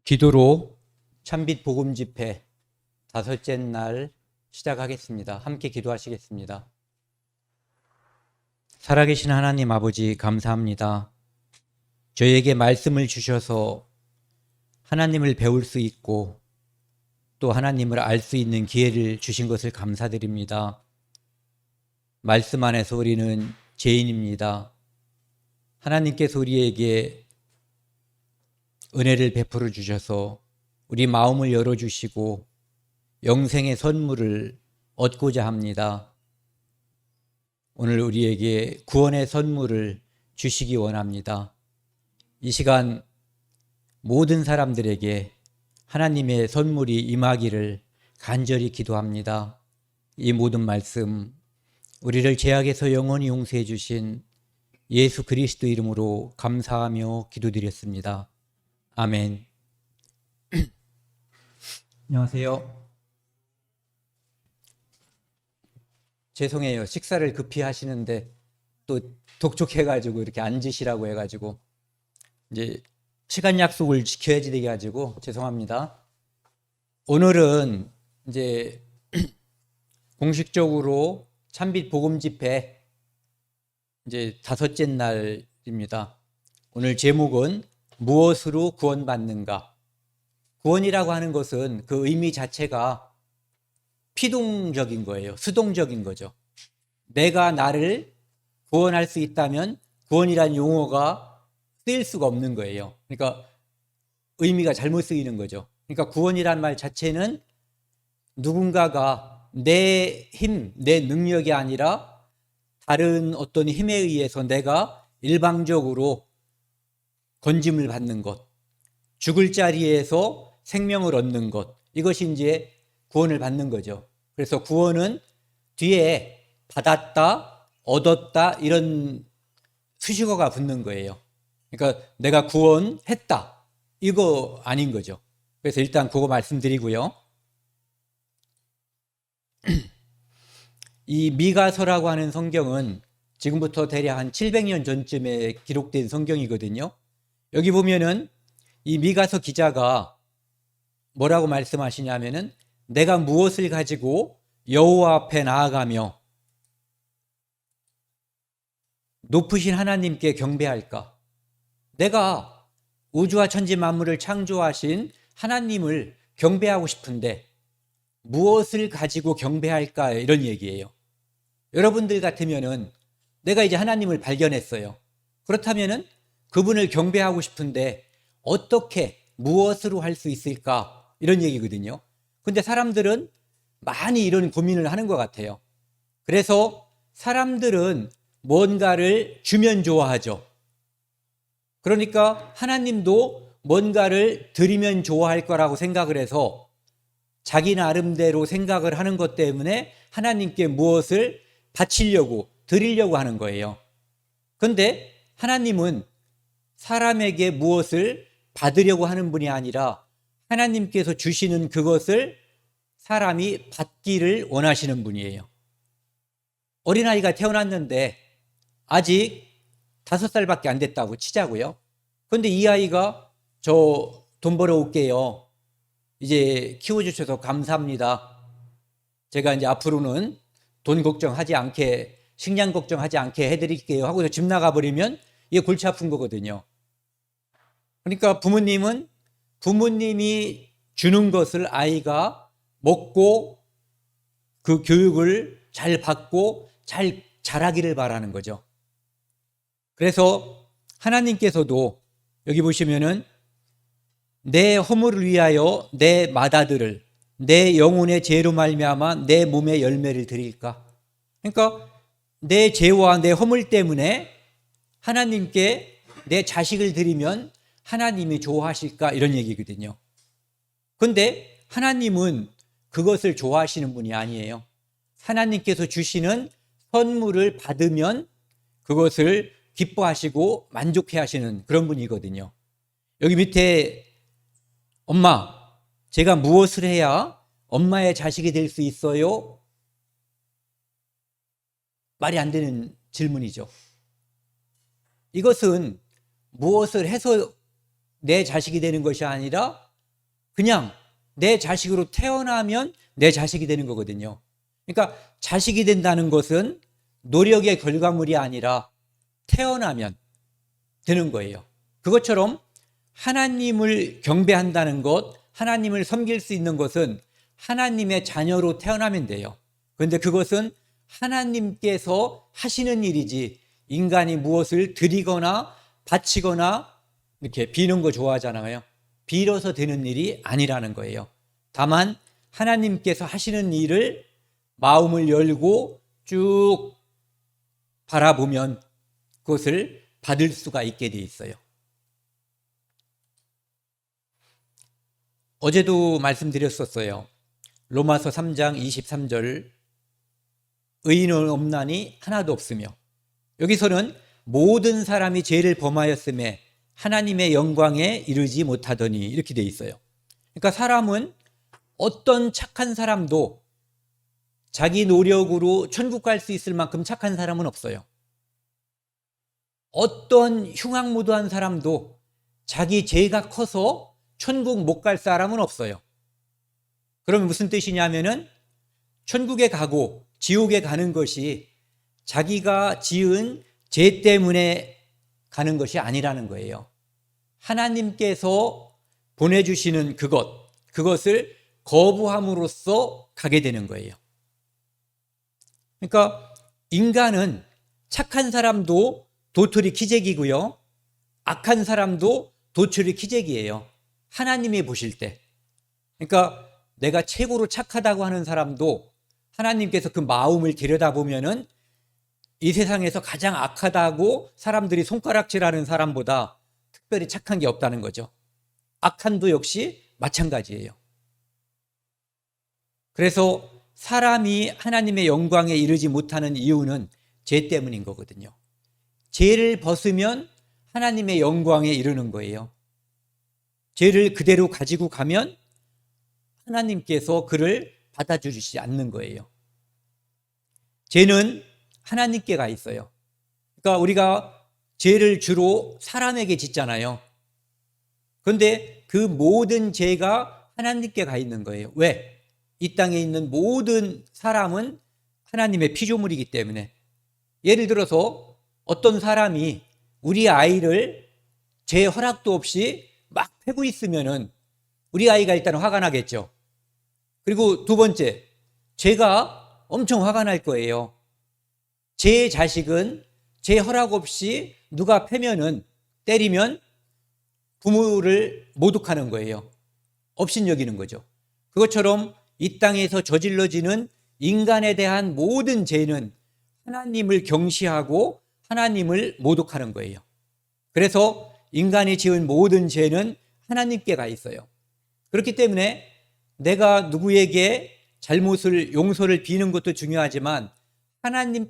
기도로 참빛 복음 집회 다섯째 날 시작하겠습니다. 함께 기도하시겠습니다. 살아계신 하나님 아버지 감사합니다. 저희에게 말씀을 주셔서 하나님을 배울 수 있고 또 하나님을 알 수 있는 기회를 주신 것을 감사드립니다. 말씀 안에서 우리는 죄인입니다. 하나님께서 우리에게 은혜를 베풀어 주셔서 우리 마음을 열어주시고 영생의 선물을 얻고자 합니다. 오늘 우리에게 구원의 선물을 주시기 원합니다. 이 시간 모든 사람들에게 하나님의 선물이 임하기를 간절히 기도합니다. 이 모든 말씀 우리를 죄악에서 영원히 용서해 주신 예수 그리스도 이름으로 감사하며 기도드렸습니다. 아멘. 안녕하세요. 죄송해요. 식사를 급히 하시는데 또 독촉해가지고 이렇게 앉으시라고 해가지고 이제 시간 약속을 지켜야지 돼가지고 죄송합니다. 오늘은 이제 공식적으로 참빛 복음 집회 이제 다섯째 날입니다. 오늘 제목은 무엇으로 구원받는가? 구원이라고 하는 것은 그 의미 자체가 피동적인 거예요. 수동적인 거죠. 내가 나를 구원할 수 있다면 구원이란 용어가 쓰일 수가 없는 거예요. 그러니까 의미가 잘못 쓰이는 거죠. 그러니까 구원이란 말 자체는 누군가가 내 힘, 내 능력이 아니라 다른 어떤 힘에 의해서 내가 일방적으로 건짐을 받는 것, 죽을 자리에서 생명을 얻는 것, 이것이 이제 구원을 받는 거죠. 그래서 구원은 뒤에 받았다, 얻었다 이런 수식어가 붙는 거예요. 그러니까 내가 구원했다 이거 아닌 거죠. 그래서 일단 그거 말씀드리고요. 이 미가서라고 하는 성경은 지금부터 대략 한 700년 전쯤에 기록된 성경이거든요. 여기 보면은 이 미가서 기자가 뭐라고 말씀하시냐면은 내가 무엇을 가지고 여호와 앞에 나아가며 높으신 하나님께 경배할까? 내가 우주와 천지 만물을 창조하신 하나님을 경배하고 싶은데 무엇을 가지고 경배할까? 이런 얘기예요. 여러분들 같으면은 내가 이제 하나님을 발견했어요. 그렇다면은 그분을 경배하고 싶은데 어떻게 무엇으로 할 수 있을까? 이런 얘기거든요. 근데 사람들은 많이 이런 고민을 하는 것 같아요. 그래서 사람들은 뭔가를 주면 좋아하죠. 그러니까 하나님도 뭔가를 드리면 좋아할 거라고 생각을 해서 자기 나름대로 생각을 하는 것 때문에 하나님께 무엇을 바치려고 드리려고 하는 거예요. 그런데 하나님은 사람에게 무엇을 받으려고 하는 분이 아니라 하나님께서 주시는 그것을 사람이 받기를 원하시는 분이에요. 어린아이가 태어났는데 아직 5살밖에 안 됐다고 치자고요. 그런데 이 아이가 저 돈 벌어올게요. 이제 키워주셔서 감사합니다. 제가 이제 앞으로는 돈 걱정하지 않게, 식량 걱정하지 않게 해드릴게요 하고서 집 나가버리면 이게 골치 아픈 거거든요. 그러니까 부모님이 주는 것을 아이가 먹고 그 교육을 잘 받고 잘 자라기를 바라는 거죠. 그래서 하나님께서도 여기 보시면은 내 허물을 위하여 내 맏아들을 내 영혼의 죄로 말미암아 내 몸의 열매를 드릴까? 그러니까 내 죄와 내 허물 때문에 하나님께 내 자식을 드리면 하나님이 좋아하실까? 이런 얘기거든요. 그런데 하나님은 그것을 좋아하시는 분이 아니에요. 하나님께서 주시는 선물을 받으면 그것을 기뻐하시고 만족해 하시는 그런 분이거든요. 여기 밑에 엄마, 제가 무엇을 해야 엄마의 자식이 될 수 있어요? 말이 안 되는 질문이죠. 이것은 무엇을 해서 내 자식이 되는 것이 아니라 그냥 내 자식으로 태어나면 내 자식이 되는 거거든요. 그러니까 자식이 된다는 것은 노력의 결과물이 아니라 태어나면 되는 거예요. 그것처럼 하나님을 경배한다는 것, 하나님을 섬길 수 있는 것은 하나님의 자녀로 태어나면 돼요. 그런데 그것은 하나님께서 하시는 일이지 인간이 무엇을 드리거나 바치거나 이렇게 비는 거 좋아하잖아요. 빌어서 되는 일이 아니라는 거예요. 다만 하나님께서 하시는 일을 마음을 열고 쭉 바라보면 그것을 받을 수가 있게 돼 있어요. 어제도 말씀드렸었어요. 로마서 3장 23절 의인은 없나니 하나도 없으며, 여기서는 모든 사람이 죄를 범하였음에 하나님의 영광에 이르지 못하더니 이렇게 돼 있어요. 그러니까 사람은 어떤 착한 사람도 자기 노력으로 천국 갈 수 있을 만큼 착한 사람은 없어요. 어떤 흉악무도한 사람도 자기 죄가 커서 천국 못 갈 사람은 없어요. 그러면 무슨 뜻이냐면은 천국에 가고 지옥에 가는 것이 자기가 지은 죄 때문에 가는 것이 아니라는 거예요. 하나님께서 보내주시는 그것을 거부함으로써 가게 되는 거예요. 그러니까 인간은 착한 사람도 도토리 키재기고요, 악한 사람도 도토리 키재기예요. 하나님이 보실 때. 그러니까 내가 최고로 착하다고 하는 사람도 하나님께서 그 마음을 들여다보면은 이 세상에서 가장 악하다고 사람들이 손가락질하는 사람보다 특별히 착한 게 없다는 거죠. 악한도 역시 마찬가지예요. 그래서 사람이 하나님의 영광에 이르지 못하는 이유는 죄 때문인 거거든요. 죄를 벗으면 하나님의 영광에 이르는 거예요. 죄를 그대로 가지고 가면 하나님께서 그를 받아주시지 않는 거예요. 죄는 하나님께 가 있어요. 그러니까 우리가 죄를 주로 사람에게 짓잖아요. 그런데 그 모든 죄가 하나님께 가 있는 거예요. 왜? 이 땅에 있는 모든 사람은 하나님의 피조물이기 때문에. 예를 들어서 어떤 사람이 우리 아이를 제 허락도 없이 막 패고 있으면은 우리 아이가 일단 화가 나겠죠. 그리고 두 번째, 제가 엄청 화가 날 거예요. 제 자식은 제 허락 없이 누가 패면은, 때리면 부모를 모독하는 거예요. 업신여기는 거죠. 그것처럼 이 땅에서 저질러지는 인간에 대한 모든 죄는 하나님을 경시하고 하나님을 모독하는 거예요. 그래서 인간이 지은 모든 죄는 하나님께 가 있어요. 그렇기 때문에 내가 누구에게 잘못을 용서를 비는 것도 중요하지만 하나님께서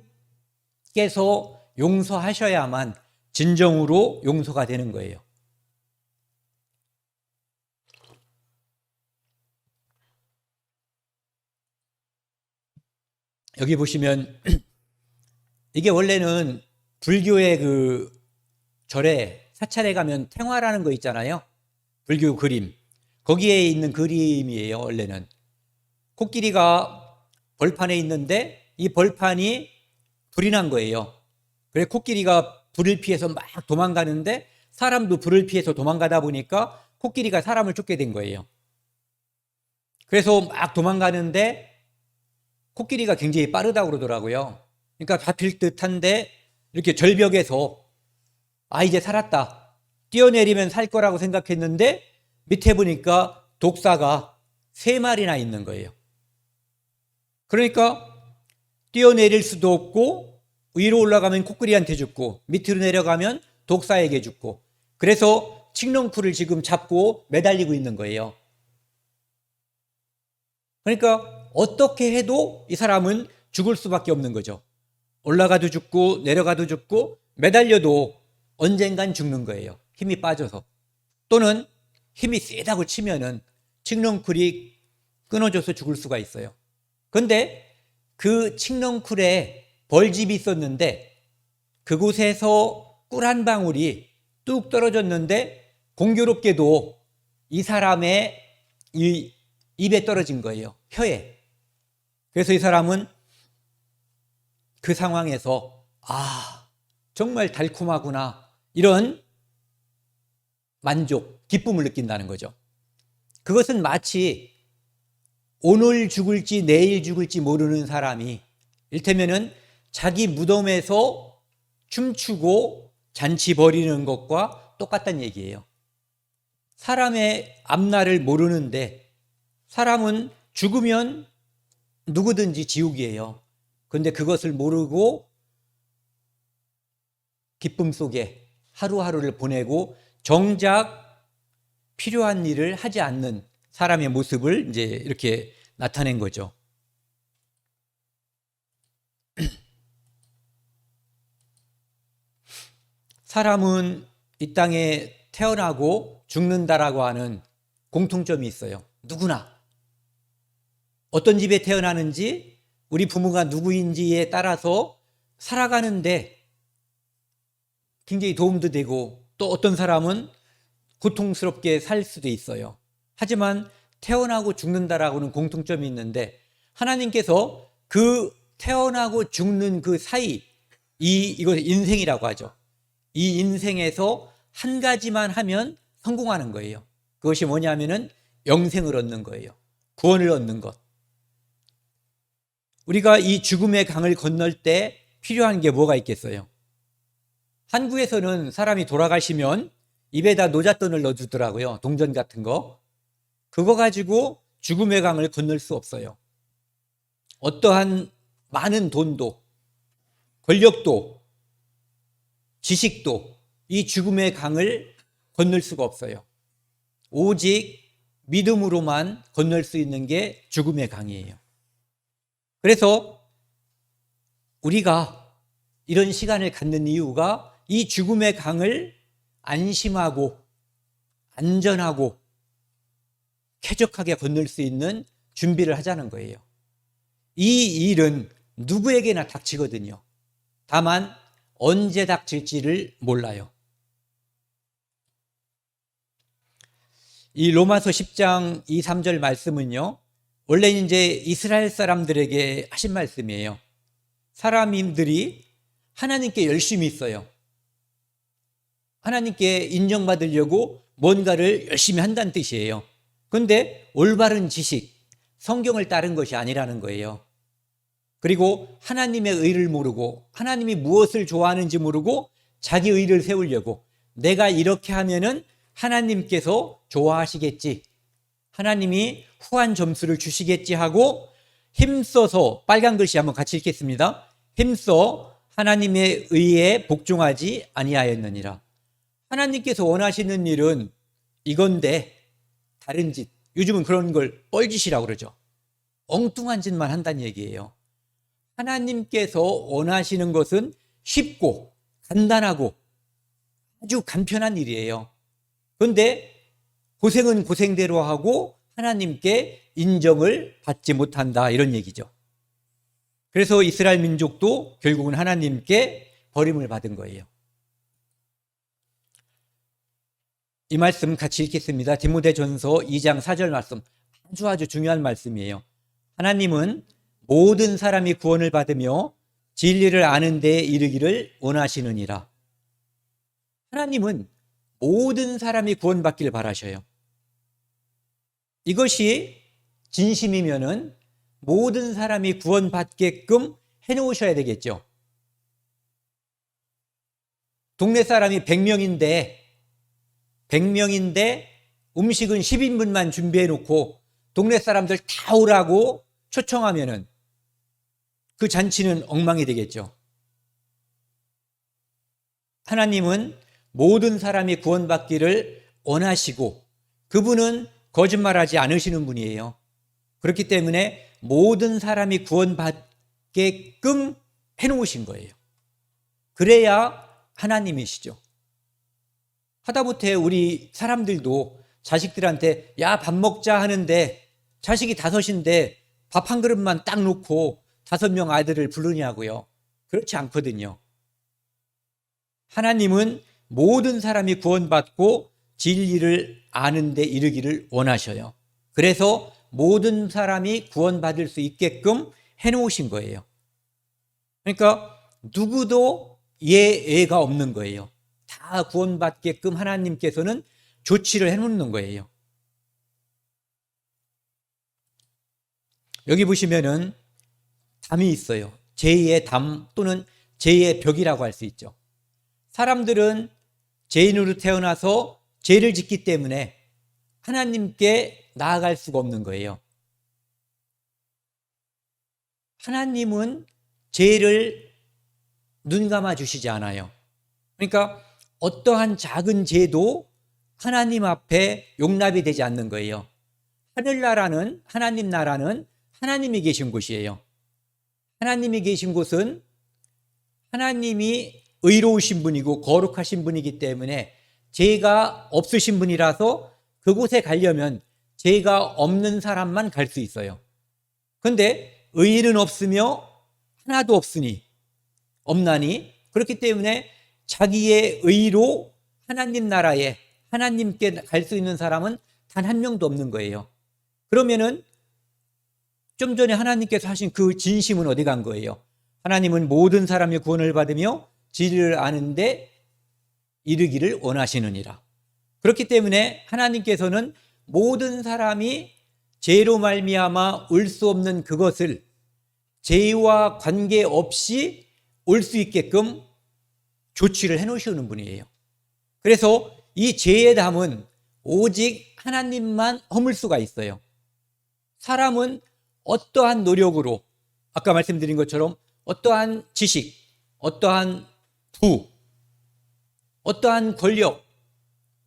용서하셔야만 진정으로 용서가 되는 거예요. 여기 보시면 이게 원래는 불교의 그 절에 사찰에 가면 탱화라는 거 있잖아요. 불교 그림. 거기에 있는 그림이에요. 원래는 코끼리가 벌판에 있는데 이 벌판이 불이 난 거예요. 그래서 코끼리가 불을 피해서 막 도망가는데 사람도 불을 피해서 도망가다 보니까 코끼리가 사람을 쫓게 된 거예요. 그래서 막 도망가는데 코끼리가 굉장히 빠르다고 그러더라고요. 그러니까 잡힐 듯한데 이렇게 절벽에서 이제 살았다, 뛰어내리면 살 거라고 생각했는데 밑에 보니까 독사가 3마리나 있는 거예요. 그러니까 뛰어내릴 수도 없고 위로 올라가면 코끼리한테 죽고 밑으로 내려가면 독사에게 죽고, 그래서 칡렁쿨을 지금 잡고 매달리고 있는 거예요. 그러니까 어떻게 해도 이 사람은 죽을 수밖에 없는 거죠. 올라가도 죽고 내려가도 죽고 매달려도 언젠간 죽는 거예요. 힘이 빠져서. 또는 힘이 세다고 치면은 칡렁쿨이 끊어져서 죽을 수가 있어요. 그런데 그 칡렁쿨에 벌집이 있었는데 그곳에서 꿀 한 방울이 뚝 떨어졌는데 공교롭게도 이 사람의 이 입에 떨어진 거예요. 혀에. 그래서 이 사람은 그 상황에서 정말 달콤하구나 이런 만족, 기쁨을 느낀다는 거죠. 그것은 마치 오늘 죽을지 내일 죽을지 모르는 사람이 이를테면은 자기 무덤에서 춤추고 잔치 벌이는 것과 똑같다는 얘기예요. 사람의 앞날을 모르는데 사람은 죽으면 누구든지 지옥이에요. 그런데 그것을 모르고 기쁨 속에 하루하루를 보내고 정작 필요한 일을 하지 않는 사람의 모습을 이제 이렇게 나타낸 거죠. 사람은 이 땅에 태어나고 죽는다라고 하는 공통점이 있어요. 누구나. 어떤 집에 태어나는지 우리 부모가 누구인지에 따라서 살아가는데 굉장히 도움도 되고 또 어떤 사람은 고통스럽게 살 수도 있어요. 하지만 태어나고 죽는다라고는 공통점이 있는데 하나님께서 그 태어나고 죽는 그 사이 이걸 인생이라고 하죠. 이 인생에서 한 가지만 하면 성공하는 거예요. 그것이 뭐냐면은 영생을 얻는 거예요. 구원을 얻는 것. 우리가 이 죽음의 강을 건널 때 필요한 게 뭐가 있겠어요? 한국에서는 사람이 돌아가시면 입에다 노잣돈을 넣어주더라고요. 동전 같은 거. 그거 가지고 죽음의 강을 건널 수 없어요. 어떠한 많은 돈도, 권력도, 지식도 이 죽음의 강을 건널 수가 없어요. 오직 믿음으로만 건널 수 있는 게 죽음의 강이에요. 그래서 우리가 이런 시간을 갖는 이유가 이 죽음의 강을 안심하고 안전하고 쾌적하게 건널 수 있는 준비를 하자는 거예요. 이 일은 누구에게나 닥치거든요. 다만 언제 닥칠지를 몰라요. 이 로마서 10장 2, 3절 말씀은요, 원래 이제 이스라엘 사람들에게 하신 말씀이에요. 사람들이 하나님께 열심히 있어요. 하나님께 인정받으려고 뭔가를 열심히 한다는 뜻이에요. 그런데 올바른 지식, 성경을 따른 것이 아니라는 거예요. 그리고 하나님의 의를 모르고 하나님이 무엇을 좋아하는지 모르고 자기 의를 세우려고 내가 이렇게 하면은 하나님께서 좋아하시겠지, 하나님이 후한 점수를 주시겠지 하고 힘써서, 빨간 글씨 한번 같이 읽겠습니다. 힘써 하나님의 의에 복종하지 아니하였느니라. 하나님께서 원하시는 일은 이건데 다른 짓, 요즘은 그런 걸 뻘짓이라고 그러죠. 엉뚱한 짓만 한다는 얘기예요. 하나님께서 원하시는 것은 쉽고 간단하고 아주 간편한 일이에요. 그런데 고생은 고생대로 하고 하나님께 인정을 받지 못한다, 이런 얘기죠. 그래서 이스라엘 민족도 결국은 하나님께 버림을 받은 거예요. 이 말씀 같이 읽겠습니다. 디모데전서 2장 4절 말씀, 아주 중요한 말씀이에요. 하나님은 모든 사람이 구원을 받으며 진리를 아는 데에 이르기를 원하시느니라. 하나님은 모든 사람이 구원받기를 바라셔요. 이것이 진심이면은 모든 사람이 구원받게끔 해놓으셔야 되겠죠. 동네 사람이 100명인데 음식은 10인분만 준비해놓고 동네 사람들 다 오라고 초청하면은 그 잔치는 엉망이 되겠죠. 하나님은 모든 사람이 구원받기를 원하시고 그분은 거짓말하지 않으시는 분이에요. 그렇기 때문에 모든 사람이 구원받게끔 해놓으신 거예요. 그래야 하나님이시죠. 하다못해 우리 사람들도 자식들한테 야, 밥 먹자 하는데 자식이 5인데 밥 한 그릇만 딱 놓고 5명 아이들을 부르냐고요. 그렇지 않거든요. 하나님은 모든 사람이 구원받고 진리를 아는 데 이르기를 원하셔요. 그래서 모든 사람이 구원받을 수 있게끔 해놓으신 거예요. 그러니까 누구도 예외가 없는 거예요. 다 구원받게끔 하나님께서는 조치를 해놓는 거예요. 여기 보시면은 담이 있어요. 제2의 담 또는 제2의 벽이라고 할 수 있죠. 사람들은 죄인으로 태어나서 죄를 짓기 때문에 하나님께 나아갈 수가 없는 거예요. 하나님은 죄를 눈 감아 주시지 않아요. 그러니까 어떠한 작은 죄도 하나님 앞에 용납이 되지 않는 거예요. 하늘나라는, 하나님 나라는 하나님이 계신 곳이에요. 하나님이 계신 곳은 하나님이 의로우신 분이고 거룩하신 분이기 때문에 죄가 없으신 분이라서 그곳에 가려면 죄가 없는 사람만 갈 수 있어요. 그런데 의인은 없으며 하나도 없나니 그렇기 때문에 자기의 의로 하나님 나라에 하나님께 갈 수 있는 사람은 단 한 명도 없는 거예요. 그러면은 좀 전에 하나님께서 하신 그 진심은 어디 간 거예요? 하나님은 모든 사람이 구원을 받으며 진리를 아는데 이르기를 원하시느니라. 그렇기 때문에 하나님께서는 모든 사람이 죄로 말미암아 올 수 없는 그것을 죄와 관계없이 올 수 있게끔 조치를 해놓으시는 분이에요. 그래서 이 죄의 담은 오직 하나님만 허물 수가 있어요. 사람은 어떠한 노력으로 아까 말씀드린 것처럼 어떠한 지식, 어떠한 부, 어떠한 권력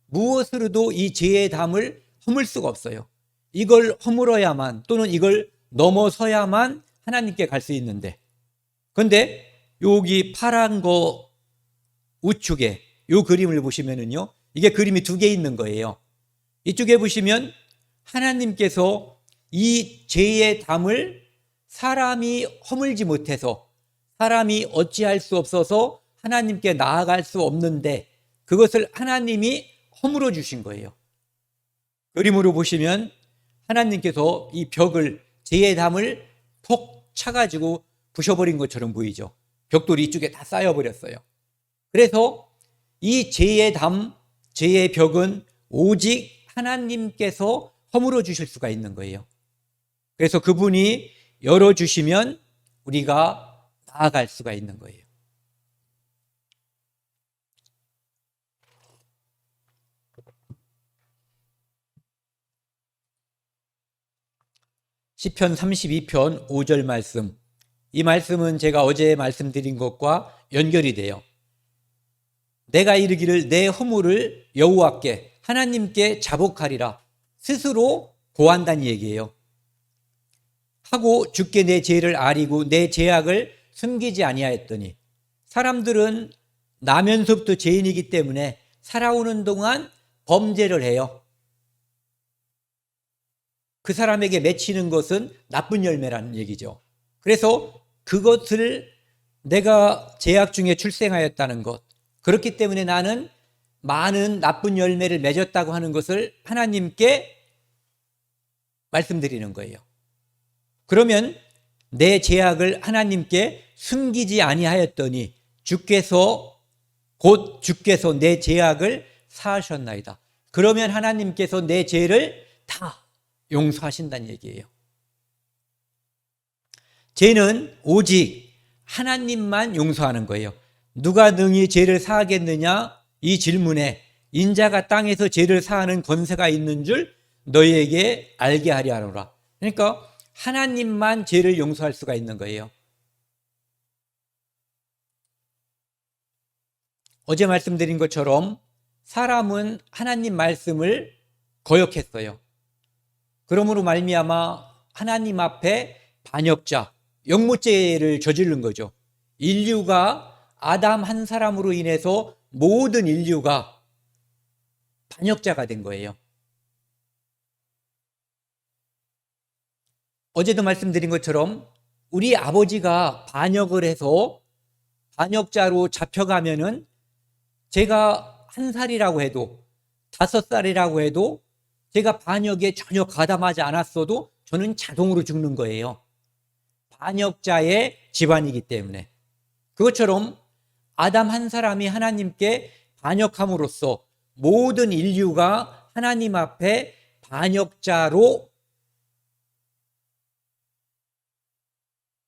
무엇으로도 이 죄의 담을 허물 수가 없어요. 이걸 허물어야만 또는 이걸 넘어서야만 하나님께 갈 수 있는데, 그런데 여기 파란 거 우측에 이 그림을 보시면은요, 이게 그림이 두 개 있는 거예요. 이쪽에 보시면 하나님께서 이 죄의 담을 사람이 허물지 못해서 사람이 어찌할 수 없어서 하나님께 나아갈 수 없는데 그것을 하나님이 허물어 주신 거예요. 그림으로 보시면 하나님께서 이 벽을 죄의 담을 폭 차가지고 부셔버린 것처럼 보이죠. 벽돌이 이쪽에 다 쌓여버렸어요. 그래서 이 죄의 담, 죄의 벽은 오직 하나님께서 허물어 주실 수가 있는 거예요. 그래서 그분이 열어주시면 우리가 나아갈 수가 있는 거예요. 시편 32편 5절 말씀, 이 말씀은 제가 어제 말씀드린 것과 연결이 돼요. 내가 이르기를 내 허물을 여호와께 하나님께 자복하리라 스스로 고한다는 얘기예요. 하고 주께 내 죄를 아리고 내 죄악을 숨기지 아니하였더니, 사람들은 나면서부터 죄인이기 때문에 살아오는 동안 범죄를 해요. 그 사람에게 맺히는 것은 나쁜 열매라는 얘기죠. 그래서 그것을 내가 죄악 중에 출생하였다는 것, 그렇기 때문에 나는 많은 나쁜 열매를 맺었다고 하는 것을 하나님께 말씀드리는 거예요. 그러면 내 죄악을 하나님께 숨기지 아니하였더니 주께서 내 죄악을 사하셨나이다. 그러면 하나님께서 내 죄를 다 용서하신다는 얘기예요. 죄는 오직 하나님만 용서하는 거예요. 누가 능히 죄를 사하겠느냐? 이 질문에 인자가 땅에서 죄를 사하는 권세가 있는 줄 너희에게 알게 하려 하노라. 그러니까 하나님만 죄를 용서할 수가 있는 거예요. 어제 말씀드린 것처럼 사람은 하나님 말씀을 거역했어요. 그러므로 말미암아 하나님 앞에 반역자, 영모죄를 저지른 거죠. 인류가 아담 한 사람으로 인해서 모든 인류가 반역자가 된 거예요. 어제도 말씀드린 것처럼 우리 아버지가 반역을 해서 반역자로 잡혀가면은 제가 1살이라고 해도 5살이라고 해도 제가 반역에 전혀 가담하지 않았어도 저는 자동으로 죽는 거예요. 반역자의 집안이기 때문에. 그것처럼 아담 한 사람이 하나님께 반역함으로써 모든 인류가 하나님 앞에 반역자로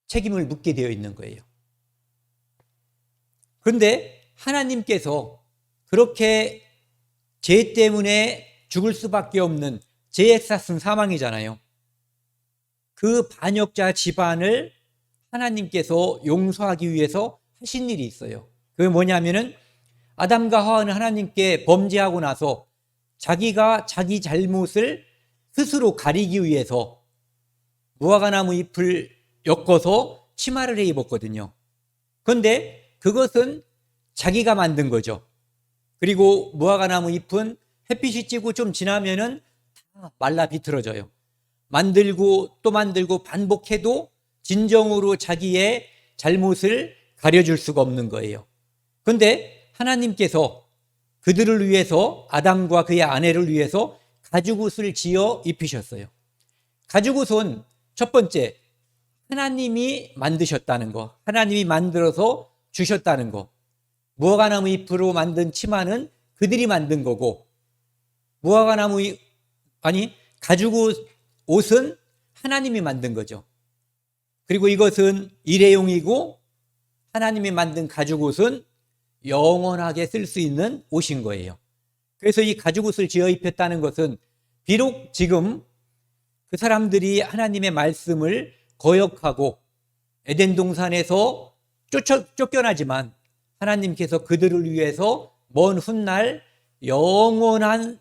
책임을 묻게 되어 있는 거예요. 그런데 하나님께서 그렇게 죄 때문에 죽을 수밖에 없는 죄의 쌌은 사망이잖아요. 그 반역자 집안을 하나님께서 용서하기 위해서 하신 일이 있어요. 그게 뭐냐면은 아담과 하와는 하나님께 범죄하고 나서 자기가 자기 잘못을 스스로 가리기 위해서 무화과나무 잎을 엮어서 치마를 해 입었거든요. 그런데 그것은 자기가 만든 거죠. 그리고 무화과나무 잎은 햇빛이 찌고 좀 지나면은 다 말라 비틀어져요. 만들고 또 만들고 반복해도 진정으로 자기의 잘못을 가려줄 수가 없는 거예요. 그런데 하나님께서 그들을 위해서, 아담과 그의 아내를 위해서 가죽옷을 지어 입히셨어요. 가죽옷은 첫 번째, 하나님이 만드셨다는 거, 하나님이 만들어서 주셨다는 거. 무화과나무 잎으로 만든 치마는 그들이 만든 거고, 가죽옷은 하나님이 만든 거죠. 그리고 이것은 일회용이고, 하나님이 만든 가죽옷은 영원하게 쓸 수 있는 옷인 거예요. 그래서 이 가죽옷을 지어 입혔다는 것은 비록 지금 그 사람들이 하나님의 말씀을 거역하고 에덴 동산에서 쫓겨나지만 하나님께서 그들을 위해서 먼 훗날 영원한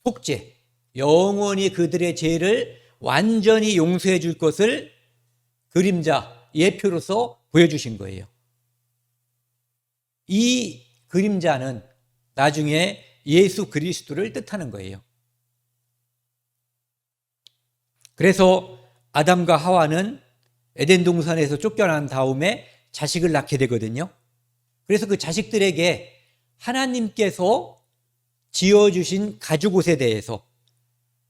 속죄, 영원히 그들의 죄를 완전히 용서해 줄 것을 그림자, 예표로서 보여주신 거예요. 이 그림자는 나중에 예수 그리스도를 뜻하는 거예요. 그래서 아담과 하와는 에덴 동산에서 쫓겨난 다음에 자식을 낳게 되거든요. 그래서 그 자식들에게 하나님께서 지어주신 가죽옷에 대해서,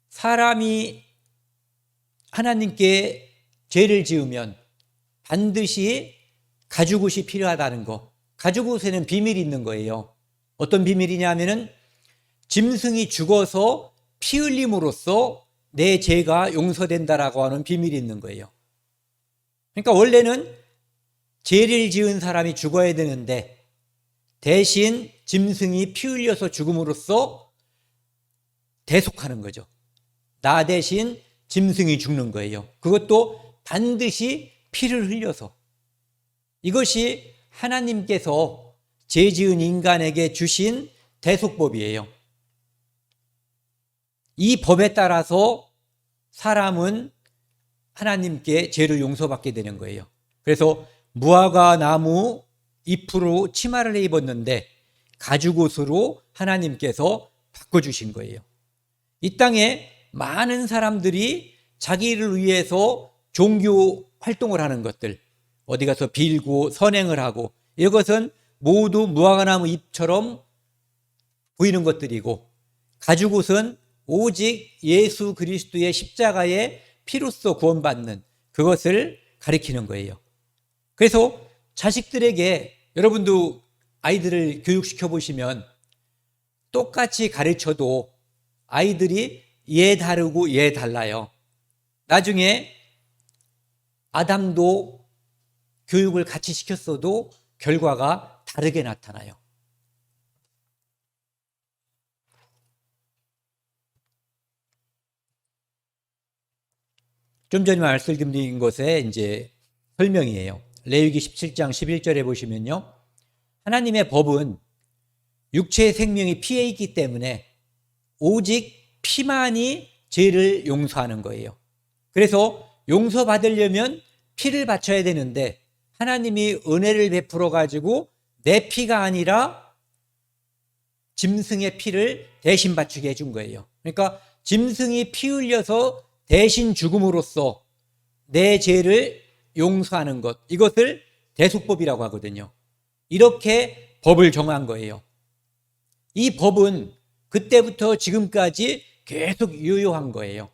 사람이 하나님께 죄를 지으면 반드시 가죽옷이 필요하다는 거, 가죽옷에는 비밀이 있는 거예요. 어떤 비밀이냐면은 짐승이 죽어서 피 흘림으로써 내 죄가 용서된다라고 하는 비밀이 있는 거예요. 그러니까 원래는 죄를 지은 사람이 죽어야 되는데 대신 짐승이 피 흘려서 죽음으로써 대속하는 거죠. 나 대신 짐승이 죽는 거예요. 그것도 반드시 피를 흘려서. 이것이 하나님께서 죄 지은 인간에게 주신 대속법이에요. 이 법에 따라서 사람은 하나님께 죄를 용서받게 되는 거예요. 그래서 무화과 나무 잎으로 치마를 입었는데 가죽옷으로 하나님께서 바꿔주신 거예요. 이 땅에 많은 사람들이 자기를 위해서 종교 활동을 하는 것들, 어디 가서 빌고 선행을 하고, 이것은 모두 무화과나무 잎처럼 보이는 것들이고, 가죽옷은 오직 예수 그리스도의 십자가의 피로써 구원받는 그것을 가리키는 거예요. 그래서 자식들에게, 여러분도 아이들을 교육시켜 보시면 똑같이 가르쳐도 아이들이 얘 다르고 얘 달라요. 나중에 아담도 교육을 같이 시켰어도 결과가 다르게 나타나요. 좀 전에 말씀드린 것의 이제 설명이에요. 레위기 17장 11절에 보시면요, 하나님의 법은 육체의 생명이 피에 있기 때문에 오직 피만이 죄를 용서하는 거예요. 그래서 용서받으려면 피를 바쳐야 되는데 하나님이 은혜를 베풀어 가지고 내 피가 아니라 짐승의 피를 대신 바치게 해준 거예요. 그러니까 짐승이 피 흘려서 대신 죽음으로써 내 죄를 용서하는 것, 이것을 대속법이라고 하거든요. 이렇게 법을 정한 거예요. 이 법은 그때부터 지금까지 계속 유효한 거예요.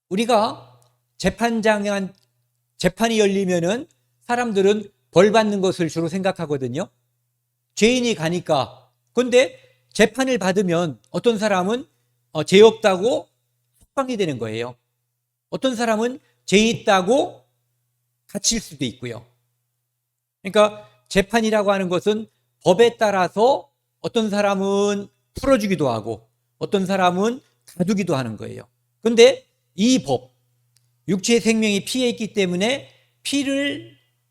우리가 재판이 열리면은 사람들은 벌 받는 것을 주로 생각하거든요. 죄인이 가니까. 근데 재판을 받으면 어떤 사람은 죄 없다고 석방이 되는 거예요. 어떤 사람은 죄 있다고 갇힐 수도 있고요. 그러니까 재판이라고 하는 것은 법에 따라서 어떤 사람은 풀어주기도 하고 어떤 사람은 가두기도 하는 거예요. 근데 이 법, 육체의 생명이 피에 있기 때문에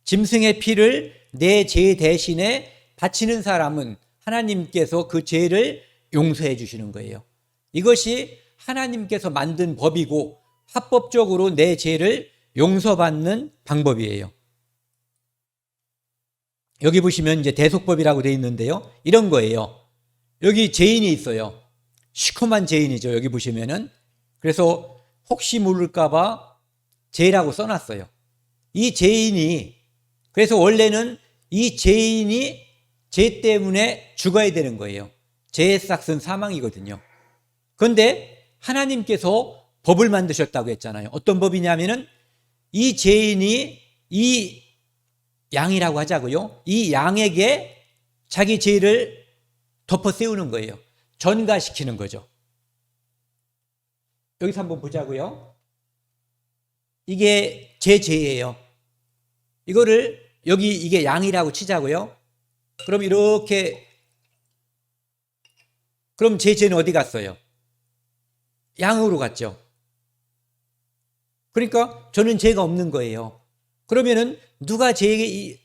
짐승의 피를 내 죄 대신에 바치는 사람은 하나님께서 그 죄를 용서해 주시는 거예요. 이것이 하나님께서 만든 법이고 합법적으로 내 죄를 용서받는 방법이에요. 여기 보시면 이제 대속법이라고 되어 있는데요. 이런 거예요. 여기 죄인이 있어요. 시커먼 죄인이죠. 여기 보시면은. 그래서 혹시 모를까봐 죄라고 써놨어요. 이 죄인이, 그래서 원래는 이 죄인이 죄 때문에 죽어야 되는 거예요. 죄의 삭은 사망이거든요. 그런데 하나님께서 법을 만드셨다고 했잖아요. 어떤 법이냐면은 이 죄인이 이 양이라고 하자고요. 이 양에게 자기 죄를 덮어 세우는 거예요. 전가시키는 거죠. 여기서 한번 보자고요. 이게 제 죄예요. 이거를 여기 이게 양이라고 치자고요. 그럼 이렇게, 그럼 제 죄는 어디 갔어요? 양으로 갔죠. 그러니까 저는 죄가 없는 거예요. 그러면은 누가 죄가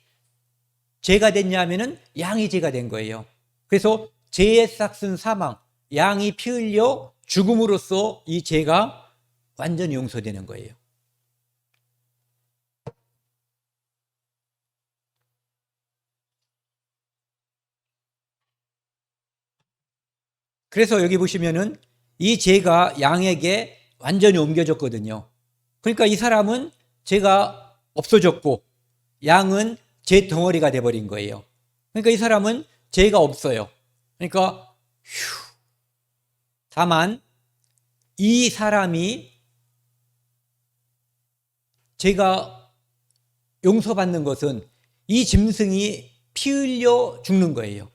됐냐면은 양이 죄가 된 거예요. 그래서 죄의 삭은 사망, 양이 피 흘려 죽음으로써 이 죄가 완전히 용서되는 거예요. 그래서 여기 보시면은 이 죄가 양에게 완전히 옮겨졌거든요. 그러니까 이 사람은 죄가 없어졌고 양은 죄 덩어리가 돼버린 거예요. 그러니까 이 사람은 죄가 없어요. 그러니까 다만 이 사람이 죄가 용서받는 것은 이 짐승이 피 흘려 죽는 거예요.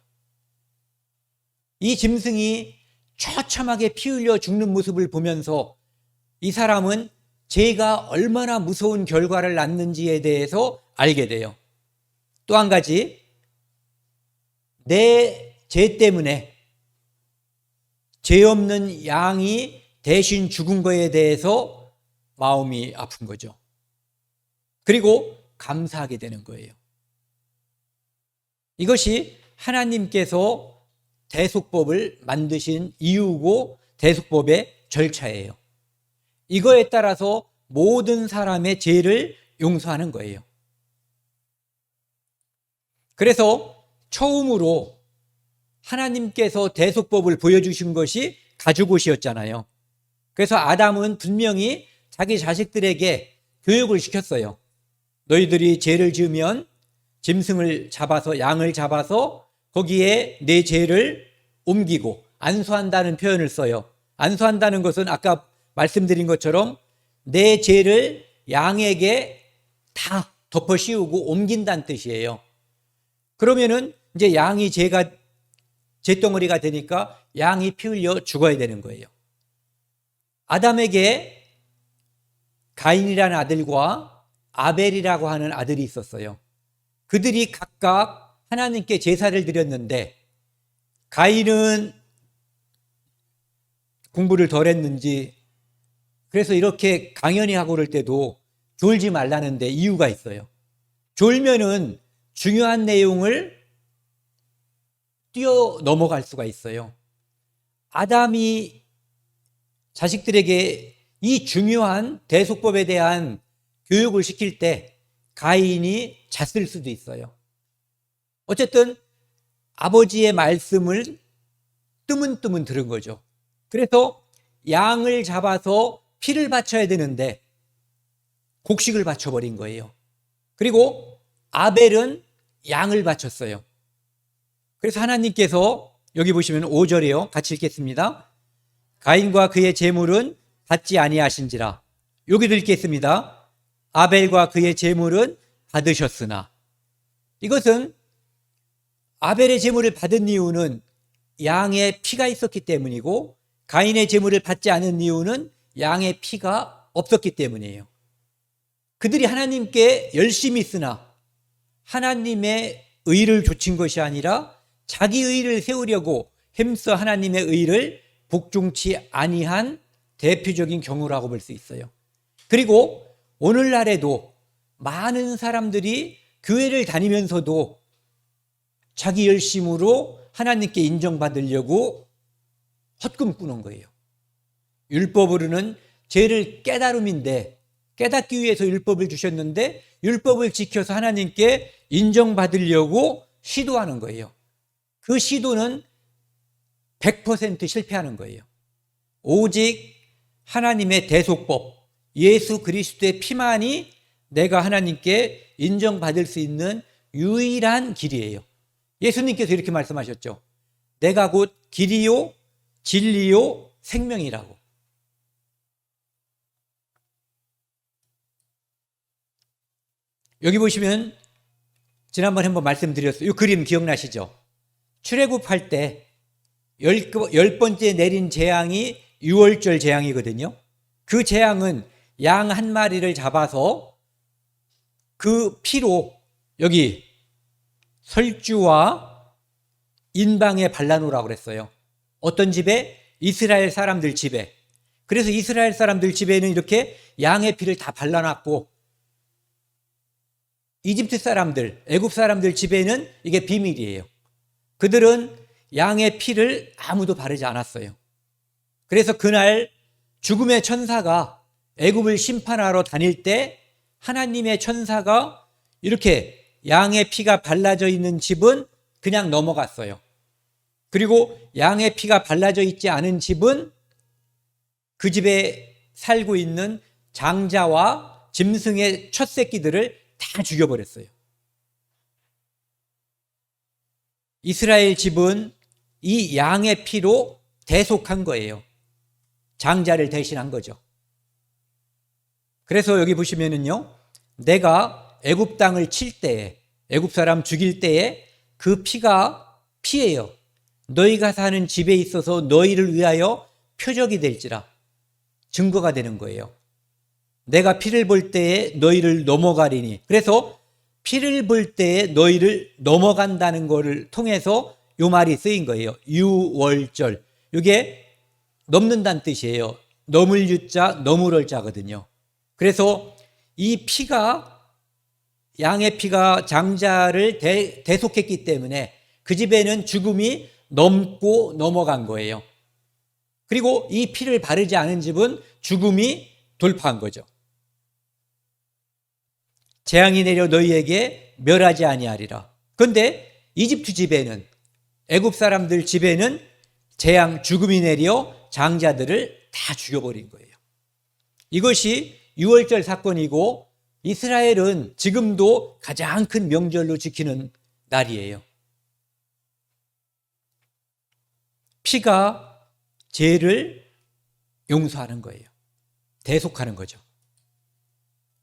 이 짐승이 처참하게 피 흘려 죽는 모습을 보면서 이 사람은 죄가 얼마나 무서운 결과를 낳는지에 대해서 알게 돼요. 또 한 가지, 내 죄 때문에 죄 없는 양이 대신 죽은 거에 대해서 마음이 아픈 거죠. 그리고 감사하게 되는 거예요. 이것이 하나님께서 대속법을 만드신 이유고 대속법의 절차예요. 이거에 따라서 모든 사람의 죄를 용서하는 거예요. 그래서 처음으로 하나님께서 대속법을 보여주신 것이 가죽옷이었잖아요. 그래서 아담은 분명히 자기 자식들에게 교육을 시켰어요. 너희들이 죄를 지으면 짐승을 잡아서, 양을 잡아서 거기에 내 죄를 옮기고, 안수한다는 표현을 써요. 안수한다는 것은 아까 말씀드린 것처럼 내 죄를 양에게 다 덮어 씌우고 옮긴다는 뜻이에요. 그러면은 이제 양이 죄덩어리가 되니까 양이 피 흘려 죽어야 되는 거예요. 아담에게 가인이라는 아들과 아벨이라고 하는 아들이 있었어요. 그들이 각각 하나님께 제사를 드렸는데 가인은 공부를 덜 했는지 그래서 이렇게 강연히 하고 그럴 때도 졸지 말라는데 이유가 있어요. 졸면은 중요한 내용을 뛰어 넘어갈 수가 있어요. 아담이 자식들에게 이 중요한 대속법에 대한 교육을 시킬 때 가인이 잤을 수도 있어요. 어쨌든 아버지의 말씀을 뜨문뜨문 들은 거죠. 그래서 양을 잡아서 피를 바쳐야 되는데 곡식을 바쳐버린 거예요. 그리고 아벨은 양을 바쳤어요. 그래서 하나님께서 여기 보시면 5절이에요. 같이 읽겠습니다. 가인과 그의 제물은 받지 아니하신지라. 여기도 읽겠습니다. 아벨과 그의 제물은 받으셨으나. 이것은 아벨의 제물을 받은 이유는 양의 피가 있었기 때문이고, 가인의 제물을 받지 않은 이유는 양의 피가 없었기 때문이에요. 그들이 하나님께 열심히 쓰나 하나님의 의를 좇은 것이 아니라 자기 의를 세우려고 힘써 하나님의 의를 복종치 아니한 대표적인 경우라고 볼 수 있어요. 그리고 오늘날에도 많은 사람들이 교회를 다니면서도 자기 열심으로 하나님께 인정받으려고 헛금 꾸는 거예요. 율법으로는 죄를 깨달음인데, 깨닫기 위해서 율법을 주셨는데 율법을 지켜서 하나님께 인정받으려고 시도하는 거예요. 그 시도는 100% 실패하는 거예요. 오직 하나님의 대속법, 예수 그리스도의 피만이 내가 하나님께 인정받을 수 있는 유일한 길이에요. 예수님께서 이렇게 말씀하셨죠. 내가 곧 길이요 진리요 생명이라고. 여기 보시면 지난번에 한번 말씀드렸어요. 이 그림 기억나시죠? 출애굽할 때 10번째 내린 재앙이 유월절 재앙이거든요. 그 재앙은 양 한 마리를 잡아서 그 피로 여기 설주와 인방에 발라놓으라고 그랬어요. 어떤 집에? 이스라엘 사람들 집에. 그래서 이스라엘 사람들 집에는 이렇게 양의 피를 다 발라놨고, 이집트 사람들, 애굽 사람들 집에는 이게 비밀이에요. 그들은 양의 피를 아무도 바르지 않았어요. 그래서 그날 죽음의 천사가 애굽을 심판하러 다닐 때 하나님의 천사가 이렇게 양의 피가 발라져 있는 집은 그냥 넘어갔어요. 그리고 양의 피가 발라져 있지 않은 집은 그 집에 살고 있는 장자와 짐승의 첫 새끼들을 다 죽여버렸어요. 이스라엘 집은 이 양의 피로 대속한 거예요. 장자를 대신한 거죠. 그래서 여기 보시면은요, 내가 애굽 땅을 칠 때에, 애굽 사람 죽일 때에 그 피가 피예요. 너희가 사는 집에 있어서 너희를 위하여 표적이 될지라, 증거가 되는 거예요. 내가 피를 볼 때에 너희를 넘어가리니. 그래서 피를 볼 때에 너희를 넘어간다는 것을 통해서 이 말이 쓰인 거예요. 유월절. 이게 넘는다는 뜻이에요. 넘을 유자, 넘으럴 자거든요. 그래서 이 피가, 양의 피가 장자를 대속했기 때문에 그 집에는 죽음이 넘고 넘어간 거예요. 그리고 이 피를 바르지 않은 집은 죽음이 돌파한 거죠. 재앙이 내려 너희에게 멸하지 아니하리라. 그런데 이집트 집에는, 애굽 사람들 집에는 재앙, 죽음이 내려 장자들을 다 죽여버린 거예요. 이것이 유월절 사건이고, 이스라엘은 지금도 가장 큰 명절로 지키는 날이에요. 피가 죄를 용서하는 거예요. 대속하는 거죠.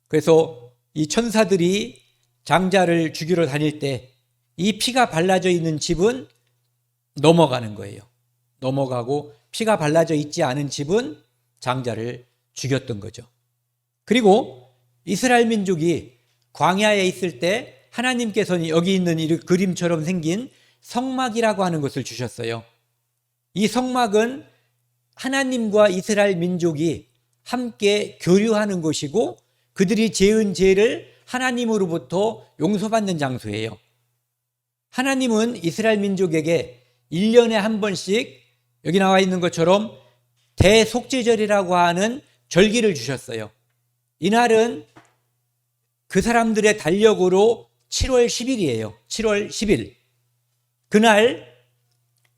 그래서 이 천사들이 장자를 죽이러 다닐 때 이 피가 발라져 있는 집은 넘어가는 거예요. 넘어가고 피가 발라져 있지 않은 집은 장자를 죽였던 거죠. 그리고 이스라엘 민족이 광야에 있을 때 하나님께서는 여기 있는 이 그림처럼 생긴 성막이라고 하는 것을 주셨어요. 이 성막은 하나님과 이스라엘 민족이 함께 교류하는 곳이고, 그들이 지은 죄를 하나님으로부터 용서받는 장소예요. 하나님은 이스라엘 민족에게 1년에 한 번씩 여기 나와 있는 것처럼 대속죄절이라고 하는 절기를 주셨어요. 이날은 그 사람들의 달력으로 7월 10일이에요. 7월 10일. 그날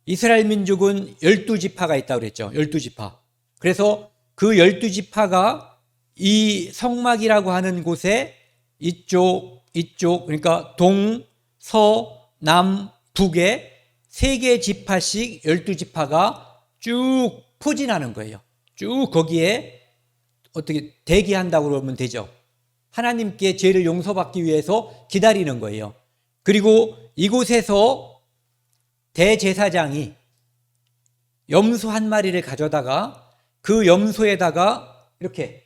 이스라엘 민족은 12지파가 있다고 그랬죠. 12지파. 그래서 그 12지파가 이 성막이라고 하는 곳에 이쪽, 그러니까 동, 서, 남, 북에 3개 지파씩 12지파가 쭉 포진하는 거예요. 쭉 거기에 어떻게 대기한다고 그러면 되죠. 하나님께 죄를 용서받기 위해서 기다리는 거예요. 그리고 이곳에서 대제사장이 염소 한 마리를 가져다가 그 염소에다가 이렇게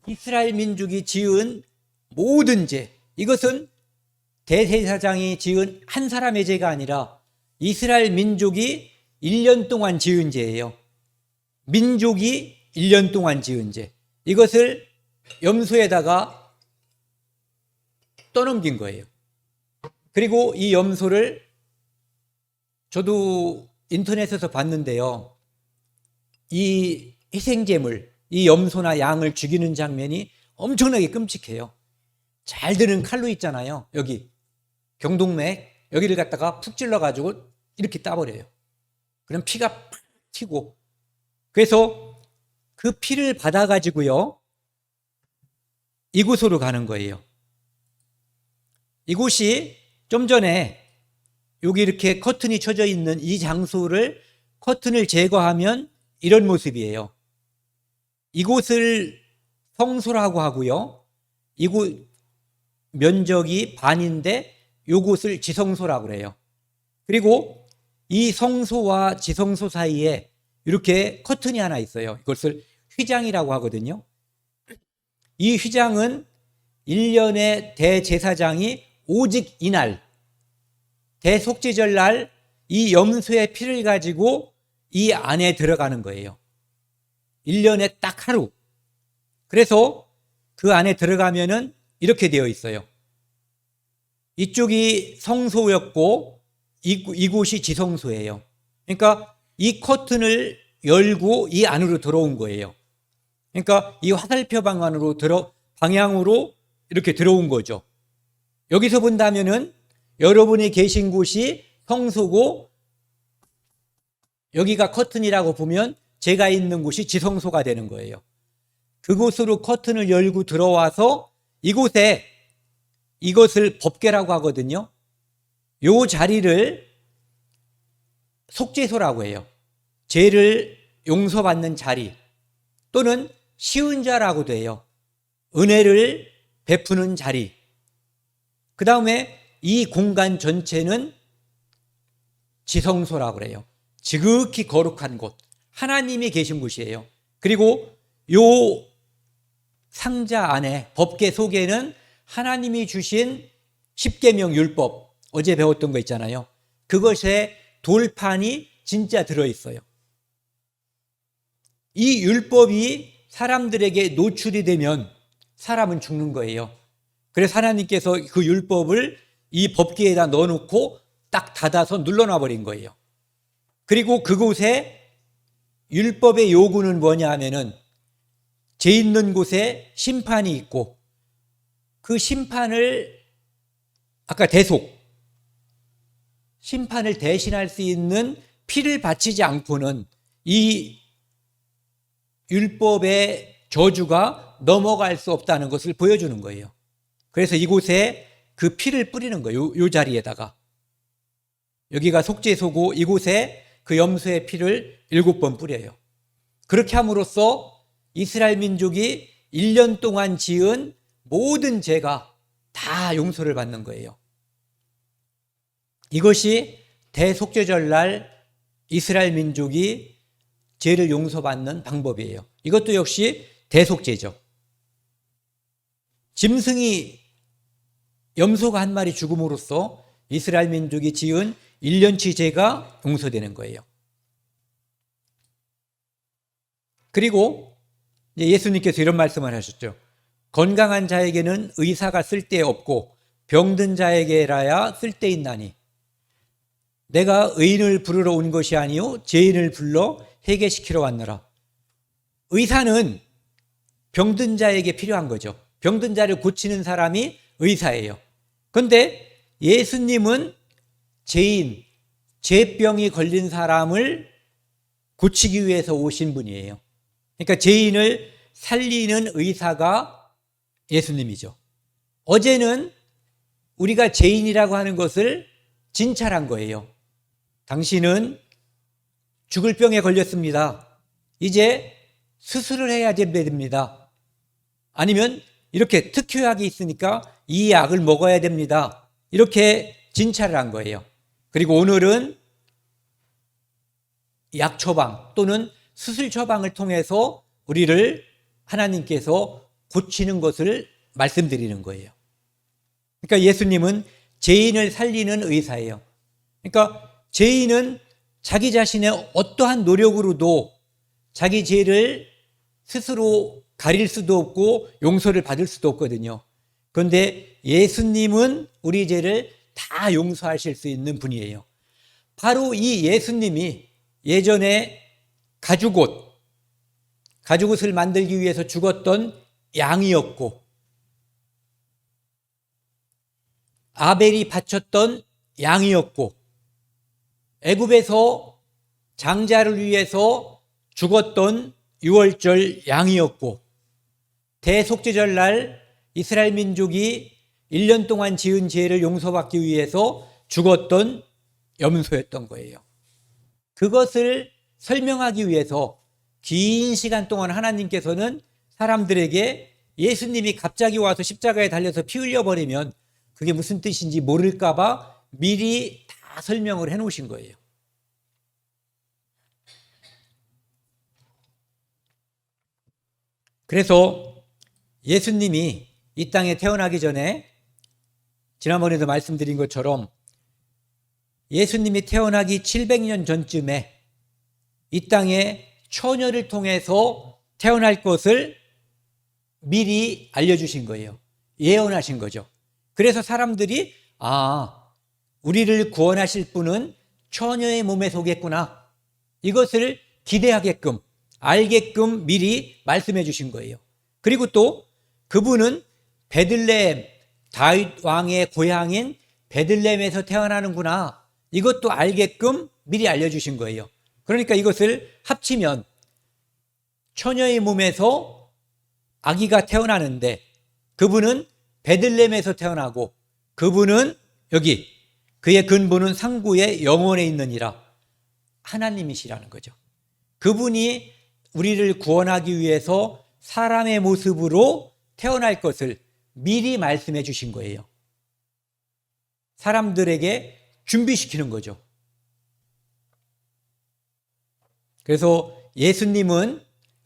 이스라엘 민족이 지은 모든 죄, 이것은 대제사장이 지은 한 사람의 죄가 아니라 이스라엘 민족이 1년 동안 지은 죄예요. 민족이 1년 동안 지은 죄, 이것을 염소에다가 떠넘긴 거예요. 그리고 이 염소를 저도 인터넷에서 봤는데요. 이 희생제물, 이 염소나 양을 죽이는 장면이 엄청나게 끔찍해요. 잘 드는 칼로 있잖아요. 여기 경동맥 여기를 갖다가 푹 찔러가지고 이렇게 따버려요. 그럼 피가 팍 튀고, 그래서 그 피를 받아가지고요 이곳으로 가는 거예요. 이곳이 좀 전에 여기 이렇게 커튼이 쳐져 있는 이 장소를 커튼을 제거하면 이런 모습이에요. 이곳을 성소라고 하고요. 이곳 면적이 반인데 이곳을 지성소라고 그래요. 그리고 이 성소와 지성소 사이에 이렇게 커튼이 하나 있어요. 이것을 휘장이라고 하거든요. 이 휘장은 1년의 대제사장이 오직 이날 대속죄절 날 이 염소의 피를 가지고 이 안에 들어가는 거예요. 1년에 딱 하루. 그래서 그 안에 들어가면은 이렇게 되어 있어요. 이쪽이 성소였고 이곳이 지성소예요. 그러니까 이 커튼을 열고 이 안으로 들어온 거예요. 그러니까 이 화살표 방향으로 이렇게 들어온 거죠. 여기서 본다면은 여러분이 계신 곳이 성소고 여기가 커튼이라고 보면 제가 있는 곳이 지성소가 되는 거예요. 그곳으로 커튼을 열고 들어와서 이곳에, 이것을 법궤라고 하거든요. 이 자리를 속죄소라고 해요. 죄를 용서받는 자리 또는 시은자라고도 해요. 은혜를 베푸는 자리. 그 다음에 이 공간 전체는 지성소라고 그래요. 지극히 거룩한 곳, 하나님이 계신 곳이에요. 그리고 요 상자 안에, 법궤 속에는 하나님이 주신 십계명 율법, 어제 배웠던 거 있잖아요. 그것에 돌판이 진짜 들어있어요. 이 율법이 사람들에게 노출이 되면 사람은 죽는 거예요. 그래서 하나님께서 그 율법을 이 법궤에다 넣어놓고 딱 닫아서 눌러놔 버린 거예요. 그리고 그곳에 율법의 요구는 뭐냐 하면은 죄 있는 곳에 심판이 있고 그 심판을, 아까 심판을 대신할 수 있는 피를 바치지 않고는 이 율법의 저주가 넘어갈 수 없다는 것을 보여주는 거예요. 그래서 이곳에 그 피를 뿌리는 거예요. 이 자리에다가. 여기가 속죄소고 이곳에 그 염소의 피를 7번 뿌려요. 그렇게 함으로써 이스라엘 민족이 1년 동안 지은 모든 죄가 다 용서를 받는 거예요. 이것이 대속죄절 날 이스라엘 민족이 죄를 용서받는 방법이에요. 이것도 역시 대속죄죠. 짐승이, 염소가 한 마리 죽음으로써 이스라엘 민족이 지은 1년치 죄가 용서되는 거예요. 그리고 예수님께서 이런 말씀을 하셨죠. 건강한 자에게는 의사가 쓸데없고 병든 자에게라야 쓸데있나니 내가 의인을 부르러 온 것이 아니요 죄인을 불러 회개시키러 왔노라. 의사는 병든 자에게 필요한 거죠. 병든 자를 고치는 사람이 의사예요. 그런데 예수님은 죄인, 죄병이 걸린 사람을 고치기 위해서 오신 분이에요. 그러니까 죄인을 살리는 의사가 예수님이죠. 어제는 우리가 죄인이라고 하는 것을 진찰한 거예요. 당신은 죽을 병에 걸렸습니다. 이제 수술을 해야 됩니다. 아니면 이렇게 특효약이 있으니까 이 약을 먹어야 됩니다. 이렇게 진찰을 한 거예요. 그리고 오늘은 약 처방 또는 수술 처방을 통해서 우리를 하나님께서 고치는 것을 말씀드리는 거예요. 그러니까 예수님은 죄인을 살리는 의사예요. 그러니까 죄인은 자기 자신의 어떠한 노력으로도 자기 죄를 스스로 가릴 수도 없고 용서를 받을 수도 없거든요. 그런데 예수님은 우리 죄를 다 용서하실 수 있는 분이에요. 바로 이 예수님이 예전에 가죽옷을 만들기 위해서 죽었던 양이었고, 아벨이 바쳤던 양이었고, 애굽에서 장자를 위해서 죽었던 유월절 양이었고, 대속죄절 날 이스라엘 민족이 1년 동안 지은 죄를 용서받기 위해서 죽었던 염소였던 거예요. 그것을 설명하기 위해서 긴 시간 동안 하나님께서는 사람들에게 예수님이 갑자기 와서 십자가에 달려서 피 흘려버리면 그게 무슨 뜻인지 모를까 봐 미리 다 설명을 해놓으신 거예요. 그래서 예수님이 이 땅에 태어나기 전에 지난번에도 말씀드린 것처럼 예수님이 태어나기 700년 전쯤에 이 땅에 처녀를 통해서 태어날 것을 미리 알려주신 거예요. 예언하신 거죠. 그래서 사람들이 우리를 구원하실 분은 처녀의 몸에 속했구나, 이것을 기대하게끔 알게끔 미리 말씀해 주신 거예요. 그리고 또 그분은 베들레헴, 다윗 왕의 고향인 베들레헴에서 태어나는구나, 이것도 알게끔 미리 알려주신 거예요. 그러니까 이것을 합치면 처녀의 몸에서 아기가 태어나는데 그분은 베들레헴에서 태어나고 그분은 여기 그의 근본은 상구의 영원에 있느니라, 하나님이시라는 거죠. 그분이 우리를 구원하기 위해서 사람의 모습으로 태어날 것을 미리 말씀해 주신 거예요. 사람들에게 준비시키는 거죠. 그래서 예수님은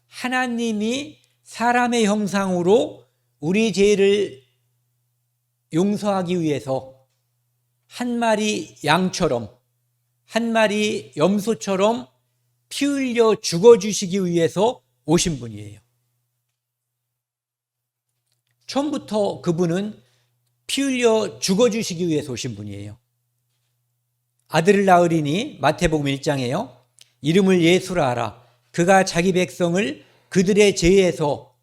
하나님이 사람의 형상으로 우리 죄를 용서하기 위해서 한 마리 양처럼, 한 마리 염소처럼 피 흘려 죽어주시기 위해서 오신 분이에요. 처음부터 그분은 피 흘려 죽어주시기 위해서 오신 분이에요. 아들을 낳으리니 마태복음 1장에요. 이름을 예수라 하라. 그가 자기 백성을 그들의 죄에서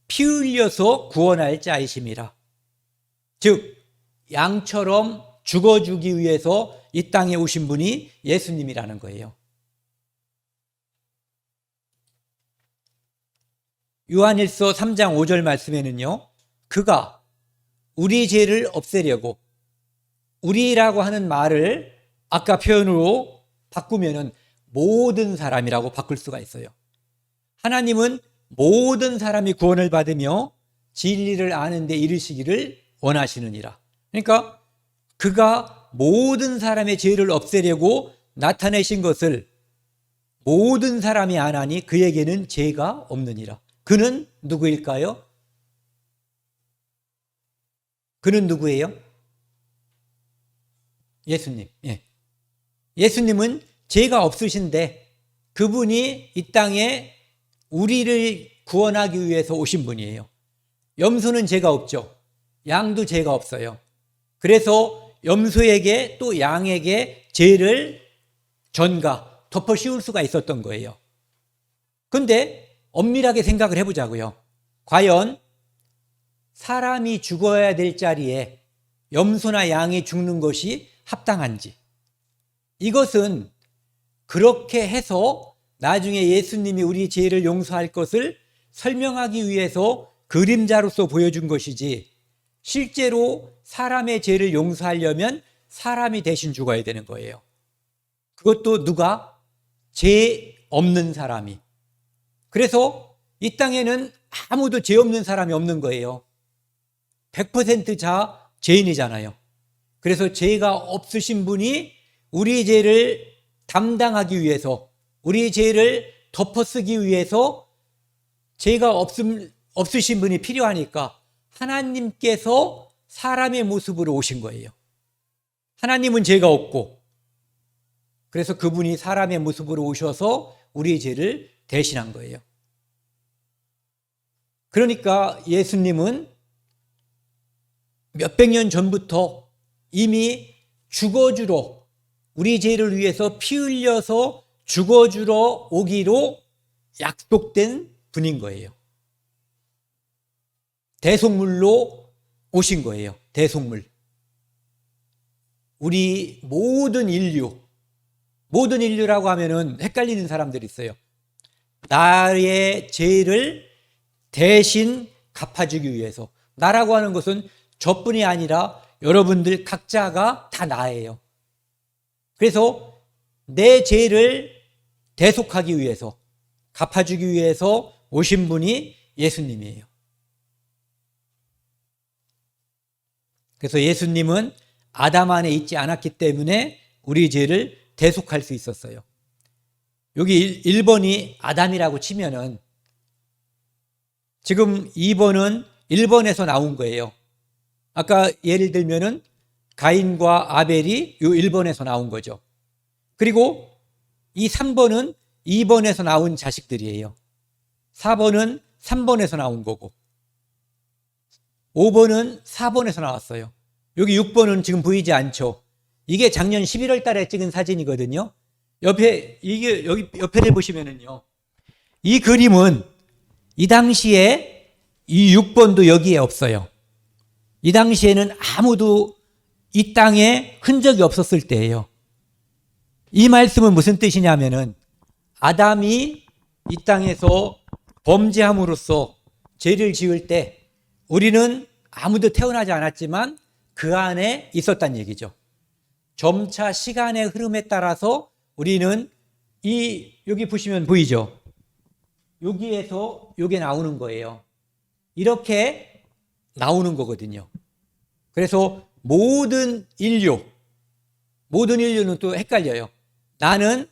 피 흘려서 구원할 자이심이라. 즉 양처럼 죽어주기 위해서 이 땅에 오신 분이 예수님이라는 거예요. 요한일서 3장 5절 말씀에는요, 그가 우리 죄를 없애려고, 우리라고 하는 말을 아까 표현으로 바꾸면은 모든 사람이라고 바꿀 수가 있어요. 하나님은 모든 사람이 구원을 받으며 진리를 아는 데 이르시기를 원하시느니라. 그러니까 그가 모든 사람의 죄를 없애려고 나타내신 것을 모든 사람이 아나니 그에게는 죄가 없느니라. 그는 누구일까요? 그는 누구예요? 예수님. 예수님은 죄가 없으신데 그분이 이 땅에 우리를 구원하기 위해서 오신 분이에요. 염소는 죄가 없죠. 양도 죄가 없어요. 그래서 염소에게 또 양에게 죄를 전가 덮어 씌울 수가 있었던 거예요. 그런데 엄밀하게 생각을 해보자고요. 과연 사람이 죽어야 될 자리에 염소나 양이 죽는 것이 합당한지, 이것은 그렇게 해서 나중에 예수님이 우리 죄를 용서할 것을 설명하기 위해서 그림자로서 보여준 것이지, 실제로 사람의 죄를 용서하려면 사람이 대신 죽어야 되는 거예요. 그것도 누가? 죄 없는 사람이. 그래서 이 땅에는 아무도 죄 없는 사람이 없는 거예요. 100% 다 죄인이잖아요. 그래서 죄가 없으신 분이 우리 죄를 담당하기 위해서, 우리 죄를 덮어쓰기 위해서 죄가 없으신 분이 필요하니까 하나님께서 사람의 모습으로 오신 거예요. 하나님은 죄가 없고, 그래서 그분이 사람의 모습으로 오셔서 우리의 죄를 대신한 거예요. 그러니까 예수님은 몇백 년 전부터 이미 죽어주러, 우리 죄를 위해서 피 흘려서 죽어주러 오기로 약속된 분인 거예요. 대속물로 오신 거예요. 대속물. 우리 모든 인류라고 하면은 헷갈리는 사람들이 있어요. 나의 죄를 대신 갚아주기 위해서. 나라고 하는 것은 저뿐이 아니라 여러분들 각자가 다 나예요. 그래서 내 죄를 대속하기 위해서, 갚아주기 위해서 오신 분이 예수님이에요. 그래서 예수님은 아담 안에 있지 않았기 때문에 우리 죄를 대속할 수 있었어요. 여기 1번이 아담이라고 치면은 지금 2번은 1번에서 나온 거예요. 아까 예를 들면은 가인과 아벨이 요 1번에서 나온 거죠. 그리고 이 3번은 2번에서 나온 자식들이에요. 4번은 3번에서 나온 거고, 5번은 4번에서 나왔어요. 여기 6번은 지금 보이지 않죠. 이게 작년 11월 달에 찍은 사진이거든요. 여기 옆에를 보시면은요. 이 그림은 이 당시에 이 6번도 여기에 없어요. 이 당시에는 아무도 이 땅에 흔적이 없었을 때예요. 이 말씀은 무슨 뜻이냐면은 아담이 이 땅에서 범죄함으로써 죄를 지을 때 우리는 아무도 태어나지 않았지만 그 안에 있었단 얘기죠. 점차 시간의 흐름에 따라서 우리는 여기 보시면 보이죠? 여기에서 여기 나오는 거예요. 이렇게 나오는 거거든요. 그래서 모든 인류는 또 헷갈려요. 나는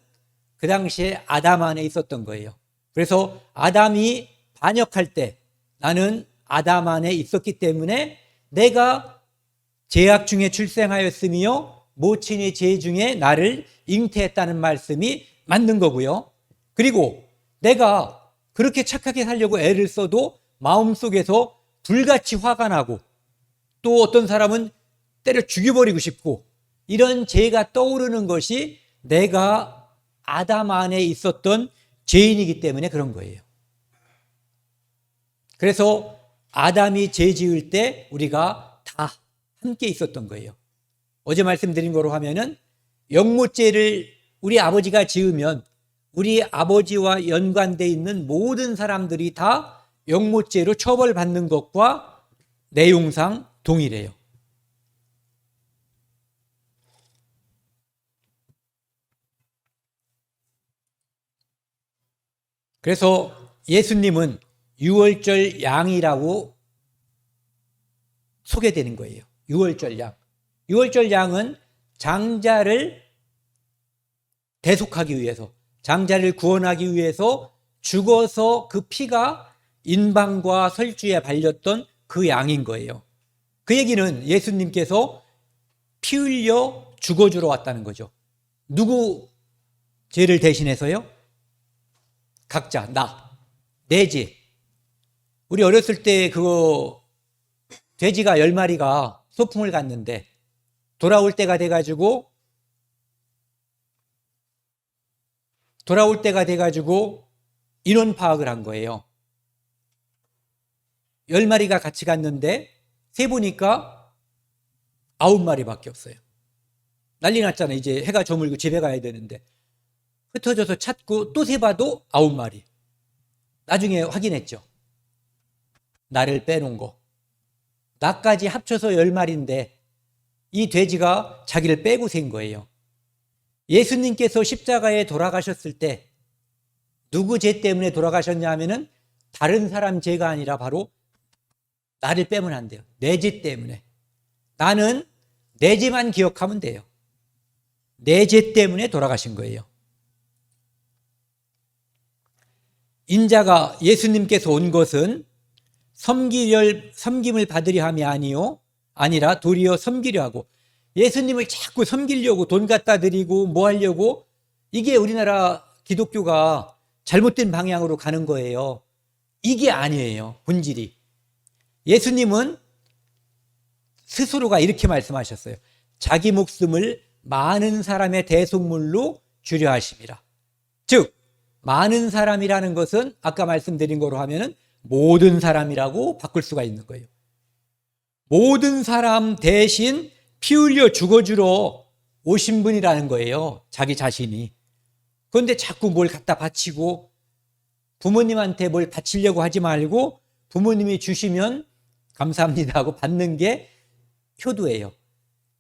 그 당시에 아담 안에 있었던 거예요. 그래서 아담이 반역할 때 나는 아담 안에 있었기 때문에 내가 죄악 중에 출생하였으며 모친의 죄 중에 나를 잉태했다는 말씀이 맞는 거고요. 그리고 내가 그렇게 착하게 살려고 애를 써도 마음속에서 불같이 화가 나고 또 어떤 사람은 때려 죽여버리고 싶고 이런 죄가 떠오르는 것이 내가 아담 안에 있었던 죄인이기 때문에 그런 거예요. 그래서 아담이 죄 지을 때 우리가 다 함께 있었던 거예요. 어제 말씀드린 거로 하면은 영모죄를 우리 아버지가 지으면 우리 아버지와 연관되어 있는 모든 사람들이 다 영모죄로 처벌받는 것과 내용상 동일해요. 그래서 예수님은 유월절 양이라고 소개되는 거예요. 유월절 양. 유월절 양은 장자를 대속하기 위해서, 장자를 구원하기 위해서 죽어서 그 피가 인방과 설주에 발렸던 그 양인 거예요. 그 얘기는 예수님께서 피 흘려 죽어주러 왔다는 거죠. 누구 죄를 대신해서요? 각자, 내 죄. 우리 어렸을 때 돼지가 10마리가 소풍을 갔는데 돌아올 때가 돼가지고 인원 파악을 한 거예요. 10마리가 같이 갔는데 세보니까 9마리밖에 없어요. 난리 났잖아요. 이제 해가 저물고 집에 가야 되는데 흩어져서 찾고 또 세봐도 9마리. 나중에 확인했죠. 나를 빼놓은 거. 나까지 합쳐서 10마리인데 이 돼지가 자기를 빼고 센 거예요. 예수님께서 십자가에 돌아가셨을 때 누구 죄 때문에 돌아가셨냐 하면은 다른 사람 죄가 아니라 바로 나를 빼면 안 돼요. 내 죄 때문에. 나는 내 죄만 기억하면 돼요. 내 죄 때문에 돌아가신 거예요. 인자가 예수님께서 온 것은 섬김을 받으려 함이 아니라 도리어 섬기려 하고, 예수님을 자꾸 섬기려고 돈 갖다 드리고 뭐 하려고, 이게 우리나라 기독교가 잘못된 방향으로 가는 거예요. 이게 아니에요, 본질이. 예수님은 스스로가 이렇게 말씀하셨어요. 자기 목숨을 많은 사람의 대속물로 주려 하심이라. 즉 많은 사람이라는 것은 아까 말씀드린 거로 하면은 모든 사람이라고 바꿀 수가 있는 거예요. 모든 사람 대신 피 흘려 죽어주러 오신 분이라는 거예요, 자기 자신이. 그런데 자꾸 뭘 갖다 바치고, 부모님한테 뭘 바치려고 하지 말고 부모님이 주시면 감사합니다 하고 받는 게 효도예요.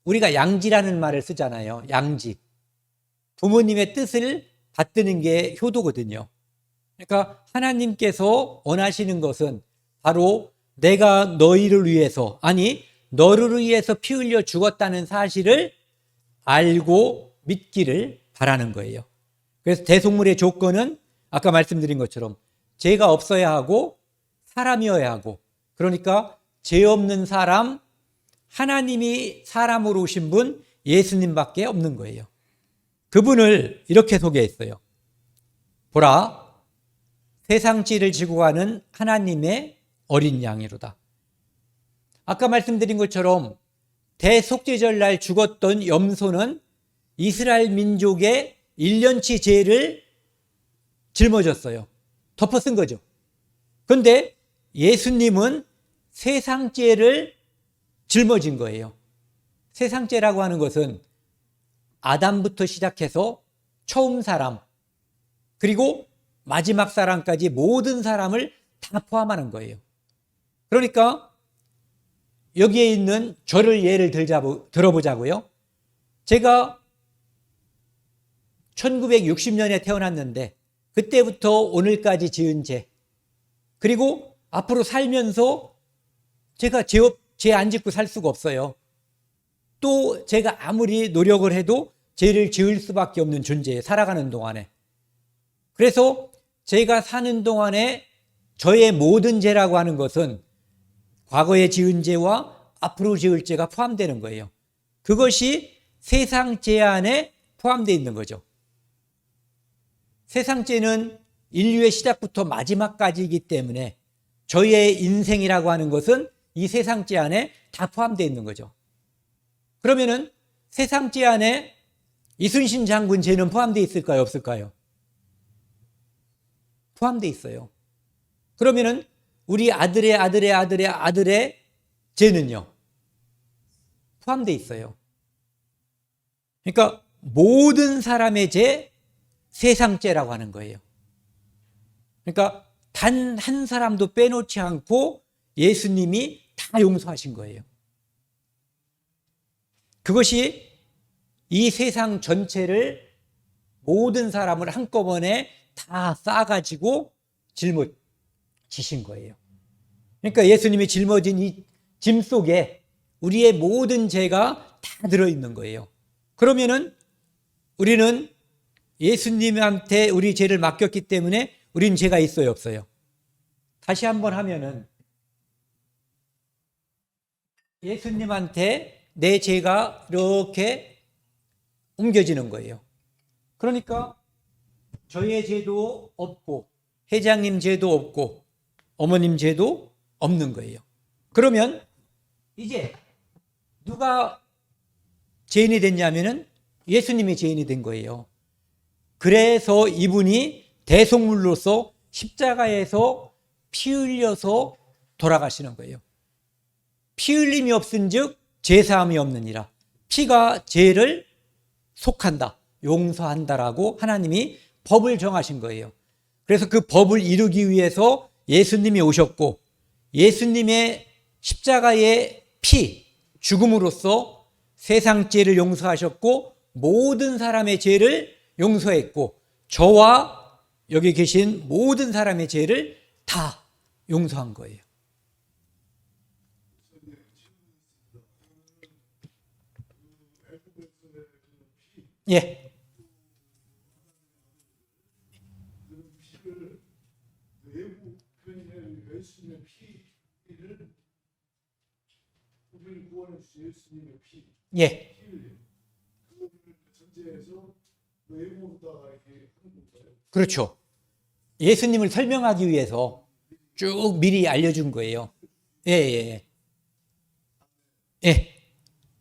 우리가 양지라는 말을 쓰잖아요. 양지. 부모님의 뜻을 받드는 게 효도거든요. 그러니까 하나님께서 원하시는 것은 바로 내가 너희를 위해서, 아니 너를 위해서 피 흘려 죽었다는 사실을 알고 믿기를 바라는 거예요. 그래서 대속물의 조건은 아까 말씀드린 것처럼 죄가 없어야 하고 사람이어야 하고, 그러니까 죄 없는 사람, 하나님이 사람으로 오신 분 예수님밖에 없는 거예요. 그분을 이렇게 소개했어요. 보라, 세상 죄를 지고 가는 하나님의 어린 양이로다. 아까 말씀드린 것처럼 대속죄절 날 죽었던 염소는 이스라엘 민족의 1년치 죄를 짊어졌어요. 덮어 쓴 거죠. 그런데 예수님은 세상 죄를 짊어진 거예요. 세상 죄라고 하는 것은 아담부터 시작해서 처음 사람, 그리고 마지막 사람까지 모든 사람을 다 포함하는 거예요. 그러니까 여기에 있는 저를 예를 들어보자고요. 제가 1960년에 태어났는데 그때부터 오늘까지 지은 죄, 그리고 앞으로 살면서 제가 죄 안 짓고 살 수가 없어요. 또 제가 아무리 노력을 해도 죄를 지을 수밖에 없는 존재예요, 살아가는 동안에. 그래서 제가 사는 동안에 저의 모든 죄라고 하는 것은 과거에 지은 죄와 앞으로 지을 죄가 포함되는 거예요. 그것이 세상 죄 안에 포함되어 있는 거죠. 세상 죄는 인류의 시작부터 마지막까지이기 때문에 저의 인생이라고 하는 것은 이 세상 죄 안에 다 포함되어 있는 거죠. 그러면은 세상 죄 안에 이순신 장군 죄는 포함되어 있을까요, 없을까요? 포함되어 있어요. 그러면은 우리 아들의 죄는요, 포함되어 있어요. 그러니까 모든 사람의 죄, 세상 죄라고 하는 거예요. 그러니까 단 한 사람도 빼놓지 않고 예수님이 다 용서하신 거예요. 그것이 이 세상 전체를, 모든 사람을 한꺼번에 다 싸가지고 짊어지신 거예요. 그러니까 예수님이 짊어진 이 짐 속에 우리의 모든 죄가 다 들어있는 거예요. 그러면은 우리는 예수님한테 우리 죄를 맡겼기 때문에 우린 죄가 있어요, 없어요? 다시 한번 하면은 예수님한테 내 죄가 이렇게 옮겨지는 거예요. 그러니까 저의 죄도 없고 회장님 죄도 없고 어머님 죄도 없는 거예요. 그러면 이제 누가 죄인이 됐냐면은 예수님이 죄인이 된 거예요. 그래서 이분이 대속물로서 십자가에서 피 흘려서 돌아가시는 거예요. 피 흘림이 없은즉 죄사함이 없느니라. 피가 죄를 속한다, 용서한다라고 하나님이 법을 정하신 거예요. 그래서 그 법을 이루기 위해서 예수님이 오셨고, 예수님의 십자가의 피, 죽음으로써 세상 죄를 용서하셨고 모든 사람의 죄를 용서했고 저와 여기 계신 모든 사람의 죄를 다 용서한 거예요. 예. 예. 그렇죠. 예수님을 설명하기 위해서 쭉 미리 알려준 거예요. 예, 예, 예.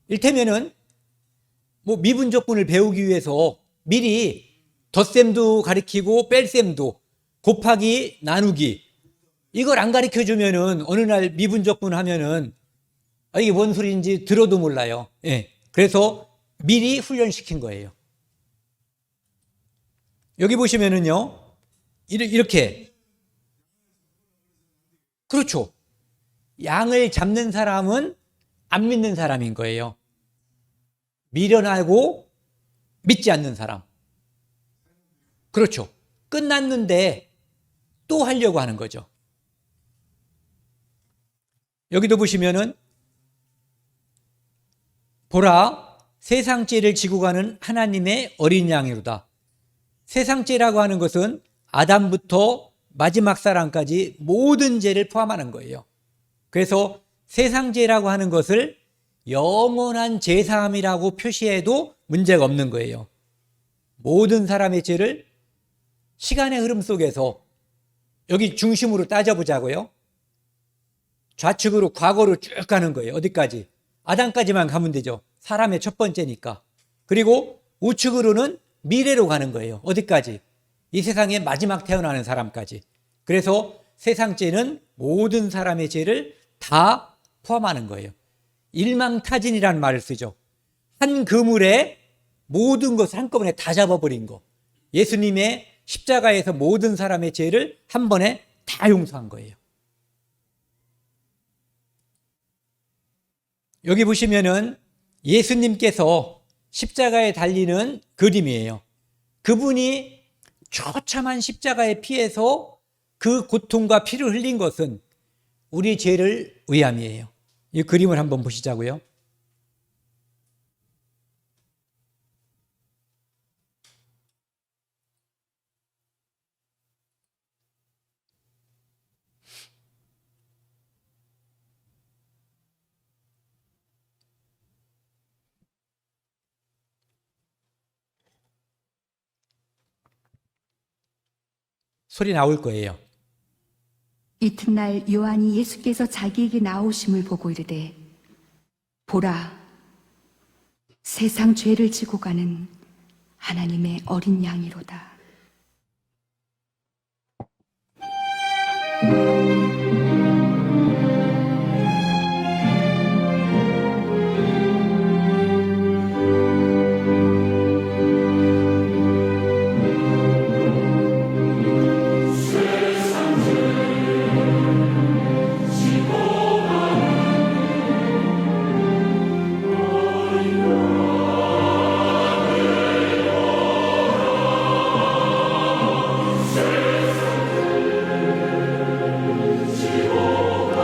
일테면은 뭐 미분적분을 배우기 위해서 미리 덧셈도 가르치고 뺄셈도 곱하기 나누기 이걸 안 가르쳐 주면은 어느 날 미분적분 하면은 이게 뭔 소리인지 들어도 몰라요. 예. 그래서 미리 훈련시킨 거예요. 여기 보시면은요. 이렇게 그렇죠. 양을 잡는 사람은 안 믿는 사람인 거예요. 미련하고 믿지 않는 사람. 그렇죠. 끝났는데 또 하려고 하는 거죠. 여기도 보시면은 보라 세상 죄를 지고 가는 하나님의 어린 양이로다. 세상 죄라고 하는 것은 아담부터 마지막 사람까지 모든 죄를 포함하는 거예요. 그래서 세상 죄라고 하는 것을 영원한 죄사함이라고 표시해도 문제가 없는 거예요. 모든 사람의 죄를 시간의 흐름 속에서 여기 중심으로 따져보자고요. 좌측으로 과거로 쭉 가는 거예요. 어디까지? 아담까지만 가면 되죠. 사람의 첫 번째니까. 그리고 우측으로는 미래로 가는 거예요. 어디까지? 이 세상에 마지막 태어나는 사람까지. 그래서 세상 죄는 모든 사람의 죄를 다 포함하는 거예요. 일망타진이라는 말을 쓰죠. 한 그물에 모든 것을 한꺼번에 다 잡아버린 거. 예수님의 십자가에서 모든 사람의 죄를 한 번에 다 용서한 거예요. 여기 보시면은 예수님께서 십자가에 달리는 그림이에요. 그분이 처참한 십자가에 피해서 그 고통과 피를 흘린 것은 우리 죄를 위함이에요. 이 그림을 한번 보시자고요. 소리 나올 거예요. 이튿날 요한이 예수께서 자기에게 나오심을 보고 이르되 보라 세상 죄를 지고 가는 하나님의 어린 양이로다.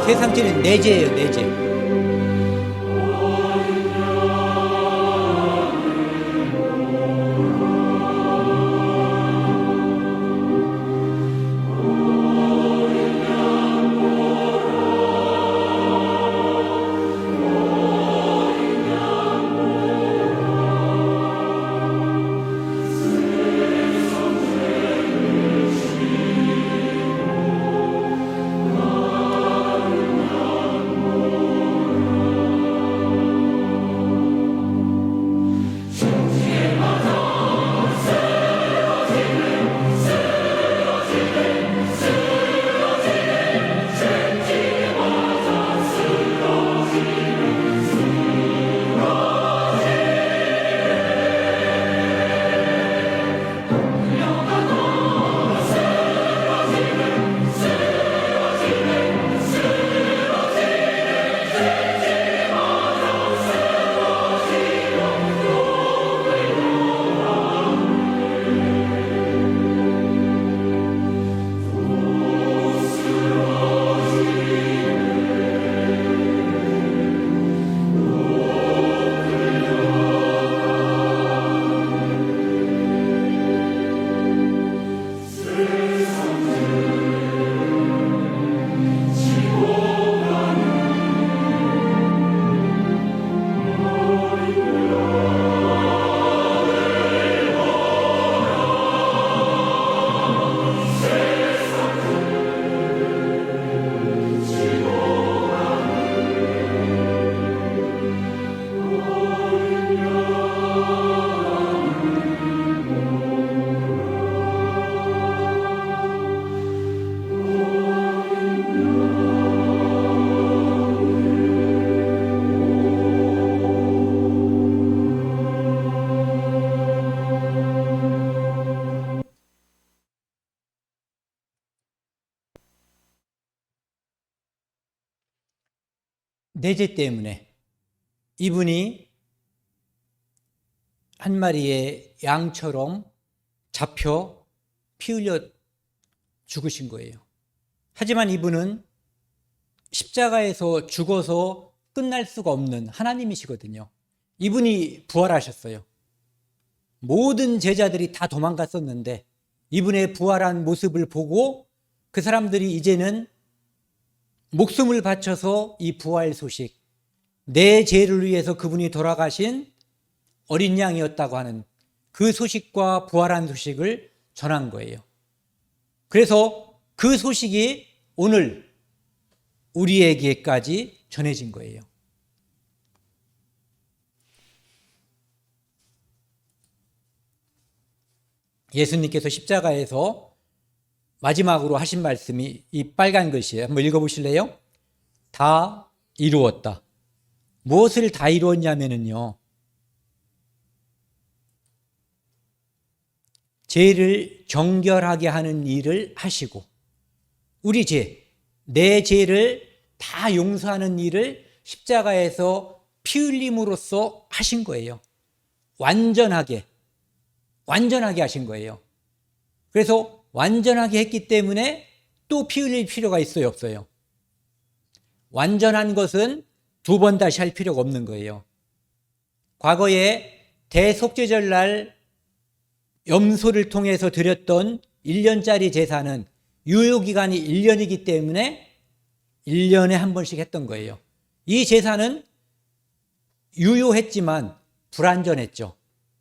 세상 죄는 내 죄예요, 내 죄. 내 죄 때문에 이분이 한 마리의 양처럼 잡혀 피 흘려 죽으신 거예요. 하지만 이분은 십자가에서 죽어서 끝날 수가 없는 하나님이시거든요. 이분이 부활하셨어요. 모든 제자들이 다 도망갔었는데 이분의 부활한 모습을 보고 그 사람들이 이제는 목숨을 바쳐서 이 부활 소식, 내 죄를 위해서 그분이 돌아가신 어린 양이었다고 하는 그 소식과 부활한 소식을 전한 거예요. 그래서 그 소식이 오늘 우리에게까지 전해진 거예요. 예수님께서 십자가에서 마지막으로 하신 말씀이 이 빨간 글씨예요. 한번 읽어보실래요? 다 이루었다. 무엇을 다 이루었냐면요, 죄를 정결하게 하는 일을 하시고 우리 죄, 내 죄를 다 용서하는 일을 십자가에서 피 흘림으로써 하신 거예요. 완전하게 하신 거예요. 그래서 완전하게 했기 때문에 또 피 흘릴 필요가 있어요, 없어요? 완전한 것은 두 번 다시 할 필요가 없는 거예요. 과거에 대속죄절 날 염소를 통해서 드렸던 1년짜리 제사는 유효기간이 1년이기 때문에 1년에 한 번씩 했던 거예요. 이 제사는 유효했지만 불완전했죠.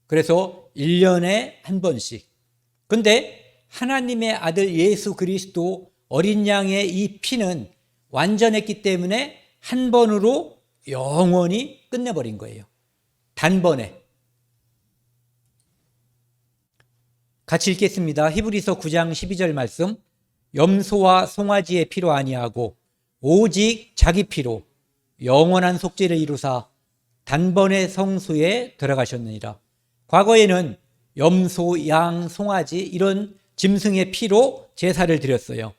그래서 1년에 한 번씩. 근데 하나님의 아들 예수 그리스도 어린 양의 이 피는 완전했기 때문에 한 번으로 영원히 끝내버린 거예요. 단번에. 같이 읽겠습니다. 히브리서 9장 12절 말씀. 염소와 송아지의 피로 아니하고 오직 자기 피로 영원한 속죄를 이루사 단번에 성소에 들어가셨느니라. 과거에는 염소, 양, 송아지 이런 짐승의 피로 제사를 드렸어요.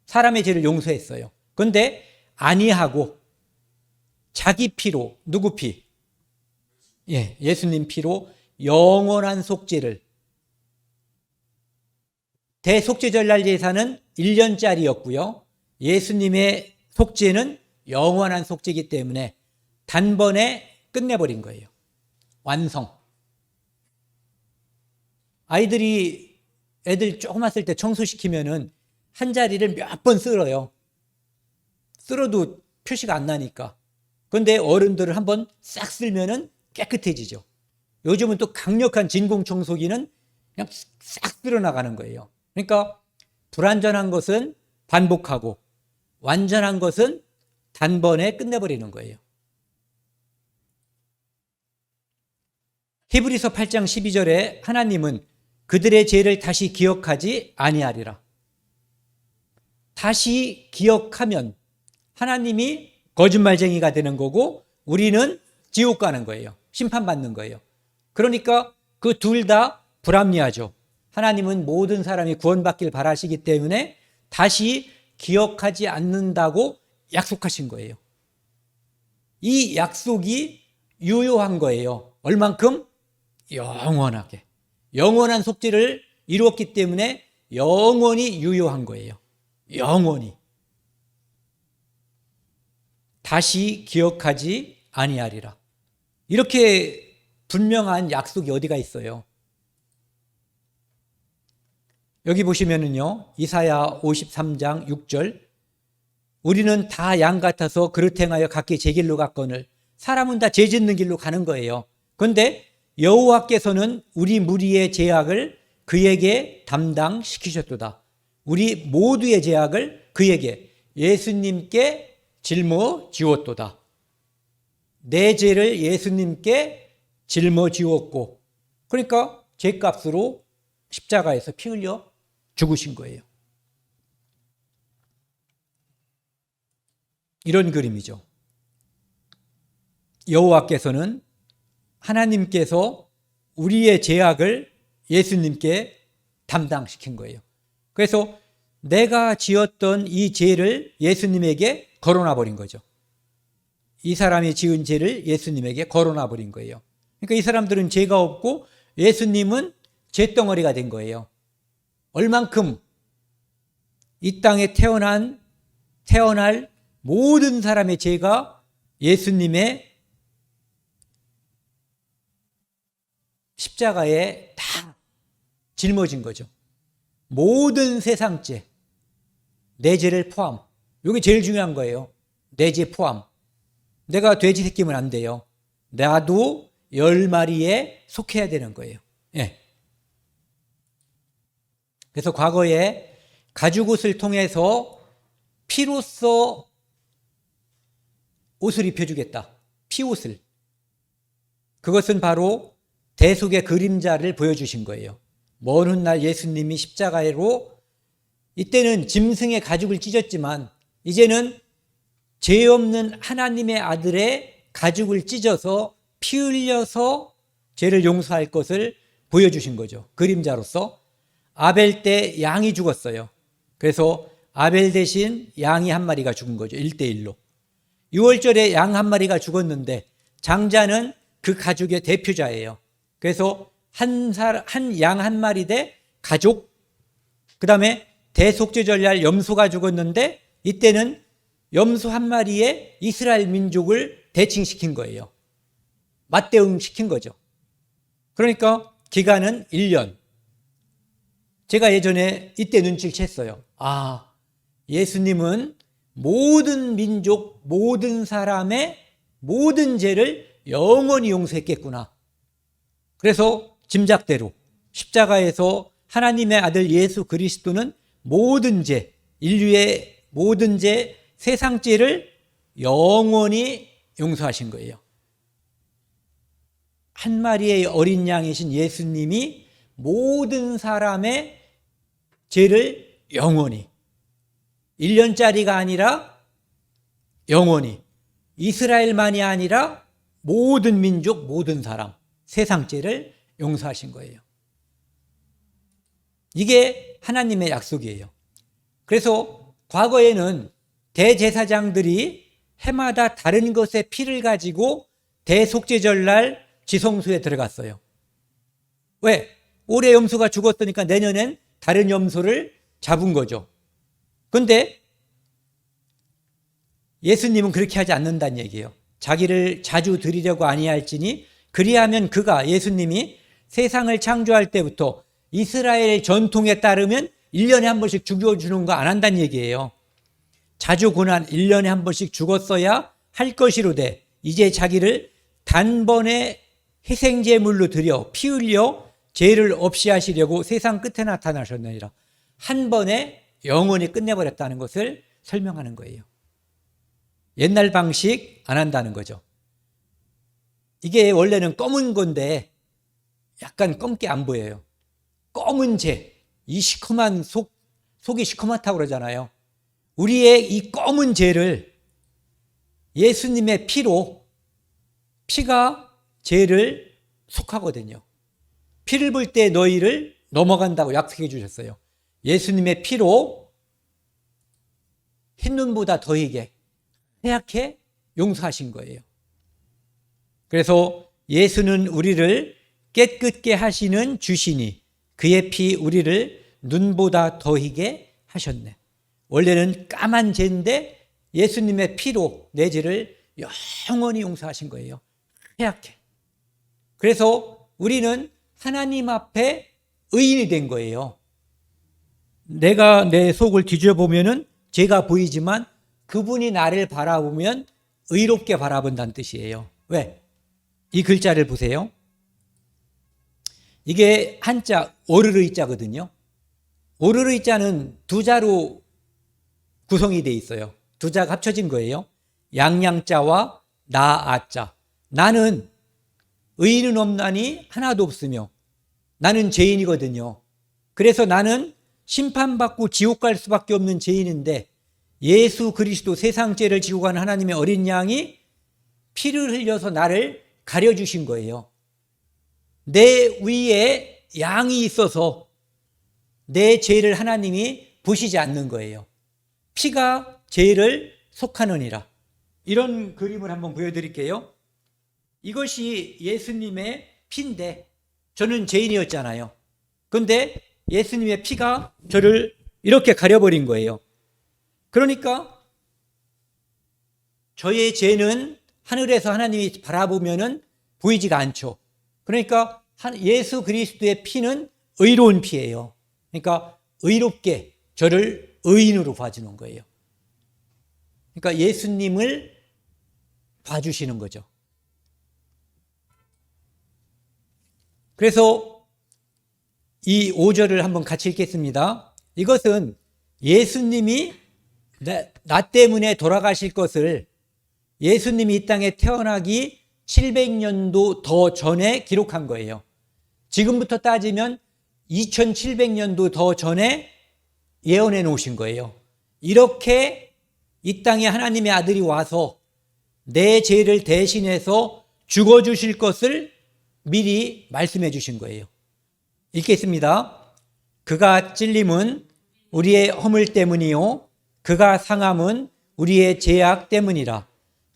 사람의 죄를 용서했어요. 그런데 아니하고 자기 피로, 누구 피? 예수님 피로 영원한 속죄를. 대속죄절날 제사는 1년짜리였고요. 예수님의 속죄는 영원한 속죄이기 때문에 단번에 끝내버린 거예요. 완성. 애들 조그맣을 때 청소시키면은 한 자리를 몇 번 쓸어요. 쓸어도 표시가 안 나니까. 그런데 어른들을 한번 싹 쓸면은 깨끗해지죠. 요즘은 또 강력한 진공 청소기는 그냥 싹 쓸어나가는 거예요. 그러니까 불완전한 것은 반복하고 완전한 것은 단번에 끝내버리는 거예요. 히브리서 8장 12절에 하나님은 그들의 죄를 다시 기억하지 아니하리라. 다시 기억하면 하나님이 거짓말쟁이가 되는 거고 우리는 지옥 가는 거예요. 심판받는 거예요. 그러니까 그 둘 다 불합리하죠. 하나님은 모든 사람이 구원받길 바라시기 때문에 다시 기억하지 않는다고 약속하신 거예요. 이 약속이 유효한 거예요. 얼만큼? 영원하게. 영원한 속죄를 이루었기 때문에 영원히 유효한 거예요. 영원히. 다시 기억하지 아니하리라. 이렇게 분명한 약속이 어디가 있어요? 여기 보시면은요, 이사야 53장 6절. 우리는 다 양 같아서 그릇 행하여 각기 제 길로 갔거늘. 사람은 다 죄 짓는 길로 가는 거예요. 그런데 여호와께서는 우리 무리의 죄악을 그에게 담당시키셨도다. 우리 모두의 죄악을 그에게, 예수님께 짊어지웠도다. 내 죄를 예수님께 짊어지웠고, 그러니까 죄값으로 십자가에서 피 흘려 죽으신 거예요. 이런 그림이죠. 여호와께서는, 하나님께서 우리의 죄악을 예수님께 담당시킨 거예요. 그래서 내가 지었던 이 죄를 예수님에게 걸어놔 버린 거죠. 이 사람이 지은 죄를 예수님에게 걸어놔 버린 거예요. 그러니까 이 사람들은 죄가 없고 예수님은 죄덩어리가 된 거예요. 얼만큼 이 땅에 태어날 모든 사람의 죄가 예수님의 십자가에 다 짊어진 거죠. 모든 세상 죄, 내 죄를 포함. 이게 제일 중요한 거예요. 내 죄 포함. 내가 돼지 새끼면 안 돼요. 나도 10마리에 속해야 되는 거예요. 예. 그래서 과거에 가죽옷을 통해서 피로써 옷을 입혀주겠다. 피옷을. 그것은 바로 대속의 그림자를 보여주신 거예요. 먼 훗날 예수님이 십자가로 이때는 짐승의 가죽을 찢었지만 이제는 죄 없는 하나님의 아들의 가죽을 찢어서 피 흘려서 죄를 용서할 것을 보여주신 거죠. 그림자로서. 아벨 때 양이 죽었어요. 그래서 아벨 대신 양이 한 마리가 죽은 거죠. 1대1로. 6월절에 양 한 마리가 죽었는데 장자는 그 가족의 대표자예요. 그래서 한 양 한 마리 대 가족, 그 다음에 대속죄절날 염소가 죽었는데 이때는 염소 한 마리에 이스라엘 민족을 대칭시킨 거예요. 맞대응시킨 거죠. 그러니까 기간은 1년. 제가 예전에 이때 눈치를 챘어요. 아, 예수님은 모든 민족, 모든 사람의 모든 죄를 영원히 용서했겠구나. 그래서 짐작대로 십자가에서 하나님의 아들 예수 그리스도는 모든 죄, 인류의 모든 죄, 세상 죄를 영원히 용서하신 거예요. 한 마리의 어린 양이신 예수님이 모든 사람의 죄를 영원히, 1년짜리가 아니라 영원히, 이스라엘만이 아니라 모든 민족, 모든 사람, 세상 죄를 용서하신 거예요. 이게 하나님의 약속이에요. 그래서 과거에는 대제사장들이 해마다 다른 것의 피를 가지고 대속죄절날 지성소에 들어갔어요. 왜? 올해 염소가 죽었으니까 내년엔 다른 염소를 잡은 거죠. 그런데 예수님은 그렇게 하지 않는다는 얘기예요. 자기를 자주 드리려고 아니할지니 그리하면 그가, 예수님이 세상을 창조할 때부터 이스라엘 전통에 따르면 1년에 한 번씩 죽여주는 거 안 한다는 얘기예요. 자주 고난 1년에 한 번씩 죽었어야 할 것이로되 이제 자기를 단번에 희생제물로 드려 피 흘려 죄를 없이 하시려고 세상 끝에 나타나셨느니라. 한 번에 영원히 끝내버렸다는 것을 설명하는 거예요. 옛날 방식 안 한다는 거죠. 이게 원래는 검은 건데 약간 검게 안 보여요. 검은 죄, 이 시커먼 속이 시커멓다고 그러잖아요. 우리의 이 검은 죄를 예수님의 피로, 피가 죄를 속하거든요. 피를 볼 때 너희를 넘어간다고 약속해 주셨어요. 예수님의 피로 흰눈보다 더히게 하얗게 용서하신 거예요. 그래서 예수는 우리를 깨끗게 하시는 주시니 그의 피 우리를 눈보다 더히게 하셨네. 원래는 까만 죄인데 예수님의 피로 내 죄를 영원히 용서하신 거예요. 하얗게. 그래서 우리는 하나님 앞에 의인이 된 거예요. 내가 내 속을 뒤져보면은 죄가 보이지만 그분이 나를 바라보면 의롭게 바라본다는 뜻이에요. 왜? 이 글자를 보세요. 이게 한자 오르르이 자거든요. 오르르이 자는 두 자로 구성이 되어 있어요. 두 자가 합쳐진 거예요. 양양자와 나아자. 나는 의인은 없나니 하나도 없으며 나는 죄인이거든요. 그래서 나는 심판받고 지옥 갈 수밖에 없는 죄인인데 예수 그리스도 세상 죄를 지고 가는 하나님의 어린 양이 피를 흘려서 나를 가려주신 거예요. 내 위에 양이 있어서 내 죄를 하나님이 보시지 않는 거예요. 피가 죄를 속하느니라. 이런 그림을 한번 보여드릴게요. 이것이 예수님의 피인데 저는 죄인이었잖아요. 그런데 예수님의 피가 저를 이렇게 가려버린 거예요. 그러니까 저의 죄는 하늘에서 하나님이 바라보면은 보이지가 않죠. 그러니까 예수 그리스도의 피는 의로운 피예요. 그러니까 의롭게 저를 의인으로 봐주는 거예요. 그러니까 예수님을 봐주시는 거죠. 그래서 이 5절을 한번 같이 읽겠습니다. 이것은 예수님이 나 때문에 돌아가실 것을 예수님이 이 땅에 태어나기 700년도 더 전에 기록한 거예요. 지금부터 따지면 2700년도 더 전에 예언해 놓으신 거예요. 이렇게 이 땅에 하나님의 아들이 와서 내 죄를 대신해서 죽어주실 것을 미리 말씀해 주신 거예요. 읽겠습니다. 그가 찔림은 우리의 허물 때문이요 그가 상함은 우리의 죄악 때문이라.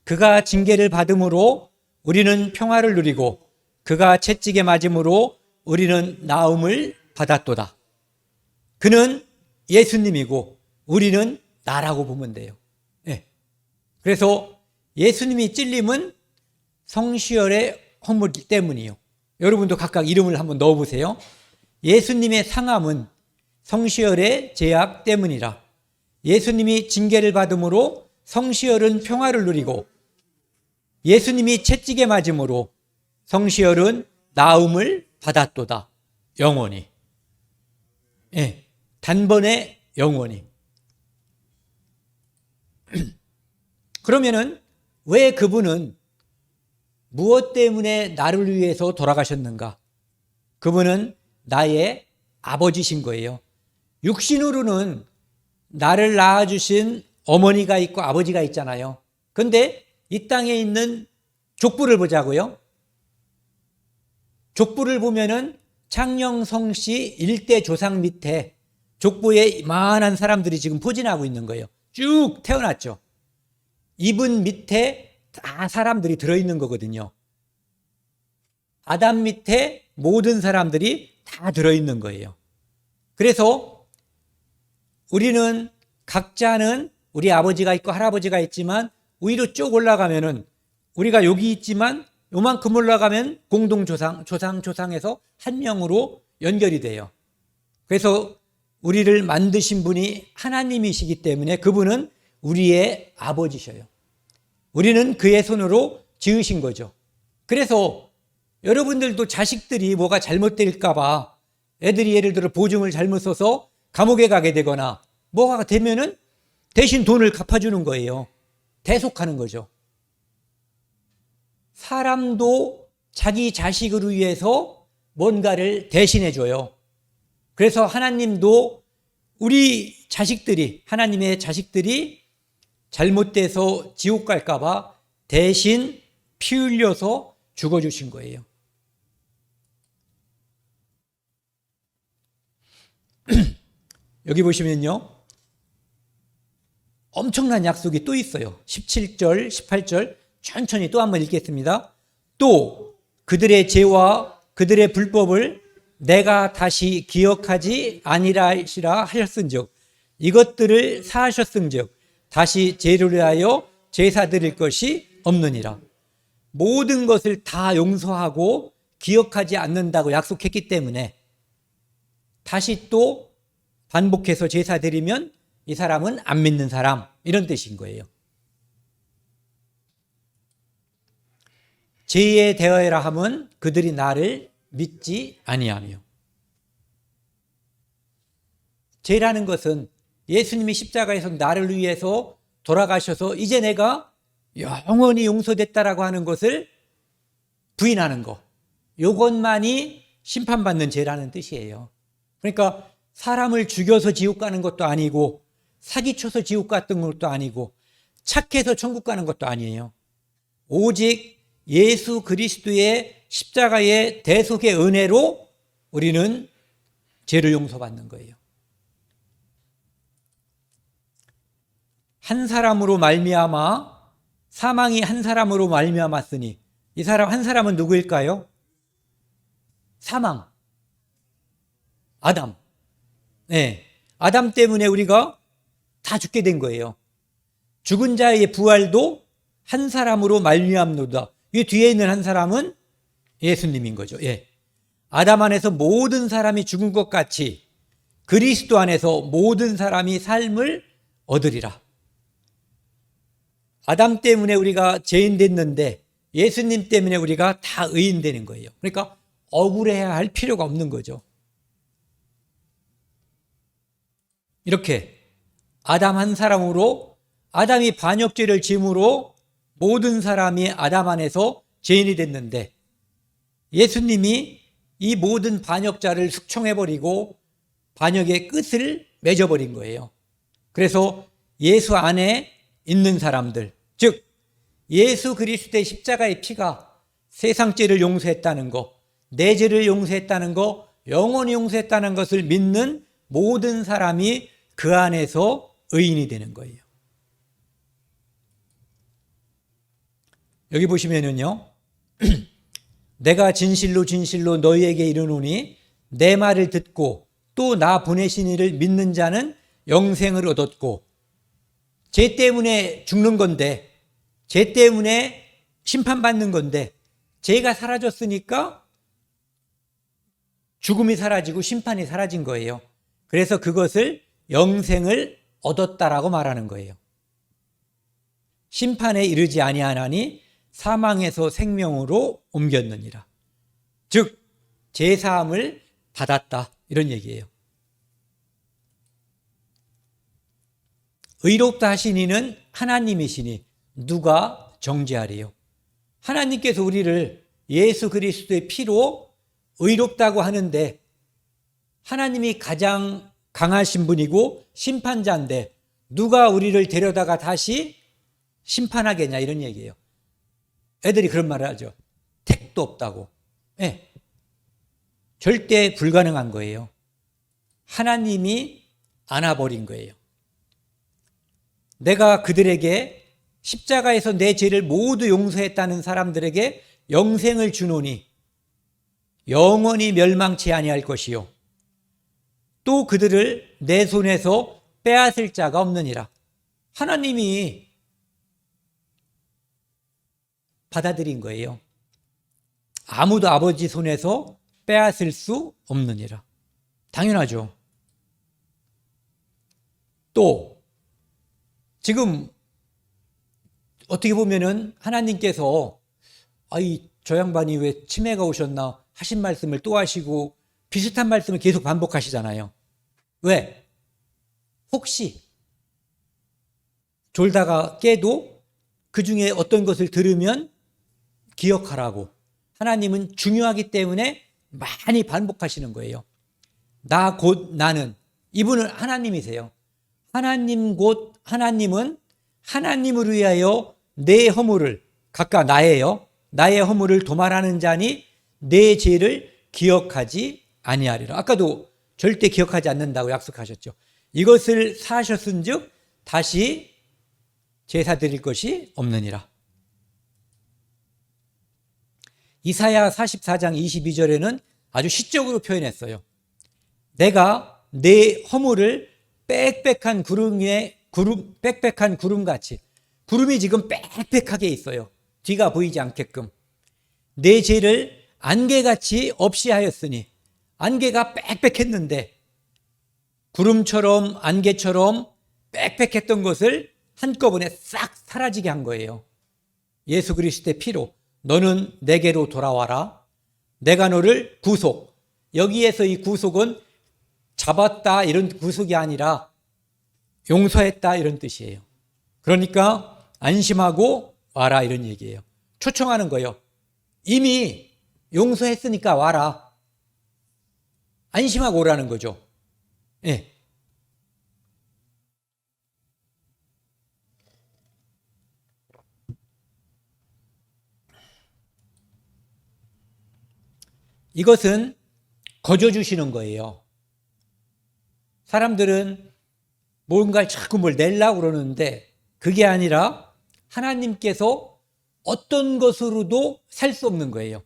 그가 징계를 받음으로 우리는 평화를 누리고 그가 채찍에 맞음으로 우리는 나음을 받았도다. 그는 예수님이고 우리는 나라고 보면 돼요. 네. 그래서 예수님이 찔림은 성시열의 허물 때문이요. 여러분도 각각 이름을 한번 넣어보세요. 예수님의 상함은 성시열의 죄악 때문이라. 예수님이 징계를 받음으로 성시열은 평화를 누리고 예수님이 채찍에 맞음으로 성시열은 나음을 받았도다. 영원히. 예, 단번에 영원히. 그러면은 왜 그분은 무엇 때문에 나를 위해서 돌아가셨는가? 그분은 나의 아버지신 거예요. 육신으로는 나를 낳아주신 어머니가 있고 아버지가 있잖아요. 근데 이 땅에 있는 족부를 보자고요. 족부를 보면은 창녕성씨 일대 조상 밑에 족부에 이만한 사람들이 지금 포진하고 있는 거예요. 쭉 태어났죠. 이분 밑에 다 사람들이 들어있는 거거든요. 아담 밑에 모든 사람들이 다 들어있는 거예요. 그래서 우리는 각자는 우리 아버지가 있고 할아버지가 있지만 위로 쭉 올라가면은 우리가 여기 있지만 요만큼 올라가면 조상에서 한 명으로 연결이 돼요. 그래서 우리를 만드신 분이 하나님이시기 때문에 그분은 우리의 아버지셔요. 우리는 그의 손으로 지으신 거죠. 그래서 여러분들도 자식들이 뭐가 잘못될까 봐 애들이 예를 들어 보증을 잘못 써서 감옥에 가게 되거나 뭐가 되면은 대신 돈을 갚아주는 거예요. 대속하는 거죠. 사람도 자기 자식을 위해서 뭔가를 대신해줘요. 그래서 하나님도 우리 자식들이, 하나님의 자식들이 잘못돼서 지옥 갈까봐 대신 피 흘려서 죽어주신 거예요. 여기 보시면요. 엄청난 약속이 또 있어요. 17절, 18절 천천히 또 한번 읽겠습니다. 또 그들의 죄와 그들의 불법을 내가 다시 기억하지 아니라시라 하셨은즉 이것들을 사하셨은즉 다시 죄를 위하여 제사 드릴 것이 없느니라. 모든 것을 다 용서하고 기억하지 않는다고 약속했기 때문에 다시 또 반복해서 제사 드리면 이 사람은 안 믿는 사람, 이런 뜻인 거예요. 죄에 대하여라 함은 그들이 나를 믿지 아니하며. 죄라는 것은 예수님이 십자가에서 나를 위해서 돌아가셔서 이제 내가 영원히 용서됐다라고 하는 것을 부인하는 것, 이것만이 심판받는 죄라는 뜻이에요. 그러니까 사람을 죽여서 지옥 가는 것도 아니고 사기쳐서 지옥 갔던 것도 아니고 착해서 천국 가는 것도 아니에요. 오직 예수 그리스도의 십자가의 대속의 은혜로 우리는 죄를 용서받는 거예요. 한 사람으로 말미암아 사망이 한 사람으로 말미암았으니 이 사람 한 사람은 누구일까요? 사망. 아담. 네. 아담 때문에 우리가 다 죽게 된 거예요. 죽은 자의 부활도 한 사람으로 말미암노다. 이 뒤에 있는 한 사람은 예수님인 거죠. 예. 아담 안에서 모든 사람이 죽은 것 같이 그리스도 안에서 모든 사람이 삶을 얻으리라. 아담 때문에 우리가 죄인 됐는데 예수님 때문에 우리가 다 의인 되는 거예요. 그러니까 억울해야 할 필요가 없는 거죠. 이렇게 아담 한 사람으로 아담이 반역죄를 지음으로 모든 사람이 아담 안에서 죄인이 됐는데 예수님이 이 모든 반역자를 숙청해버리고 반역의 끝을 맺어버린 거예요. 그래서 예수 안에 있는 사람들, 즉 예수 그리스도의 십자가의 피가 세상 죄를 용서했다는 것, 내 죄를 용서했다는 것, 영원히 용서했다는 것을 믿는 모든 사람이 그 안에서 의인이 되는 거예요. 여기 보시면은요, 내가 진실로 진실로 너희에게 이르노니 내 말을 듣고 또 나 보내신 이를 믿는 자는 영생을 얻었고, 죄 때문에 죽는 건데, 죄 때문에 심판받는 건데, 죄가 사라졌으니까 죽음이 사라지고 심판이 사라진 거예요. 그래서 그것을 영생을 얻었다라고 말하는 거예요. 심판에 이르지 아니하나니 사망에서 생명으로 옮겼느니라. 즉 죄사함을 받았다, 이런 얘기예요. 의롭다 하신 이는 하나님이시니 누가 정죄하리요? 하나님께서 우리를 예수 그리스도의 피로 의롭다고 하는데 하나님이 가장 강하신 분이고 심판자인데 누가 우리를 데려다가 다시 심판하겠냐, 이런 얘기예요. 애들이 그런 말을 하죠. 택도 없다고. 네. 절대 불가능한 거예요. 하나님이 안아버린 거예요. 내가 그들에게 십자가에서 내 죄를 모두 용서했다는 사람들에게 영생을 주노니 영원히 멸망치 아니할 것이요 또 그들을 내 손에서 빼앗을 자가 없느니라. 하나님이 받아들인 거예요. 아무도 아버지 손에서 빼앗을 수 없느니라. 당연하죠. 또 지금 어떻게 보면은 하나님께서 저 양반이 왜 치매가 오셨나 하신 말씀을 또 하시고 비슷한 말씀을 계속 반복하시잖아요. 왜? 혹시 졸다가 깨도 그 중에 어떤 것을 들으면 기억하라고. 하나님은 중요하기 때문에 많이 반복하시는 거예요. 나 곧 나는, 이분은 하나님이세요. 하나님 곧 하나님은 하나님을 위하여 내 허물을, 각각 나예요. 나의 허물을 도말하는 자니 내 죄를 기억하지 아니하리라. 아까도 절대 기억하지 않는다고 약속하셨죠. 이것을 사하셨은즉 다시 제사 드릴 것이 없느니라. 이사야 44장 22절에는 아주 시적으로 표현했어요. 내가 내 허물을 빽빽한 구름같이, 구름이 지금 빽빽하게 있어요. 뒤가 보이지 않게끔. 내 죄를 안개같이 없이 하였으니, 안개가 빽빽했는데 구름처럼 안개처럼 빽빽했던 것을 한꺼번에 싹 사라지게 한 거예요. 예수 그리스도의 피로 너는 내게로 돌아와라. 내가 너를 구속. 여기에서 이 구속은 잡았다 이런 구속이 아니라 용서했다 이런 뜻이에요. 그러니까 안심하고 와라 이런 얘기예요. 초청하는 거예요. 이미 용서했으니까 와라. 안심하고 오라는 거죠. 예. 이것은 거저 주시는 거예요. 사람들은 뭔가를 자꾸 뭘 내려고 그러는데 그게 아니라 하나님께서 어떤 것으로도 살 수 없는 거예요.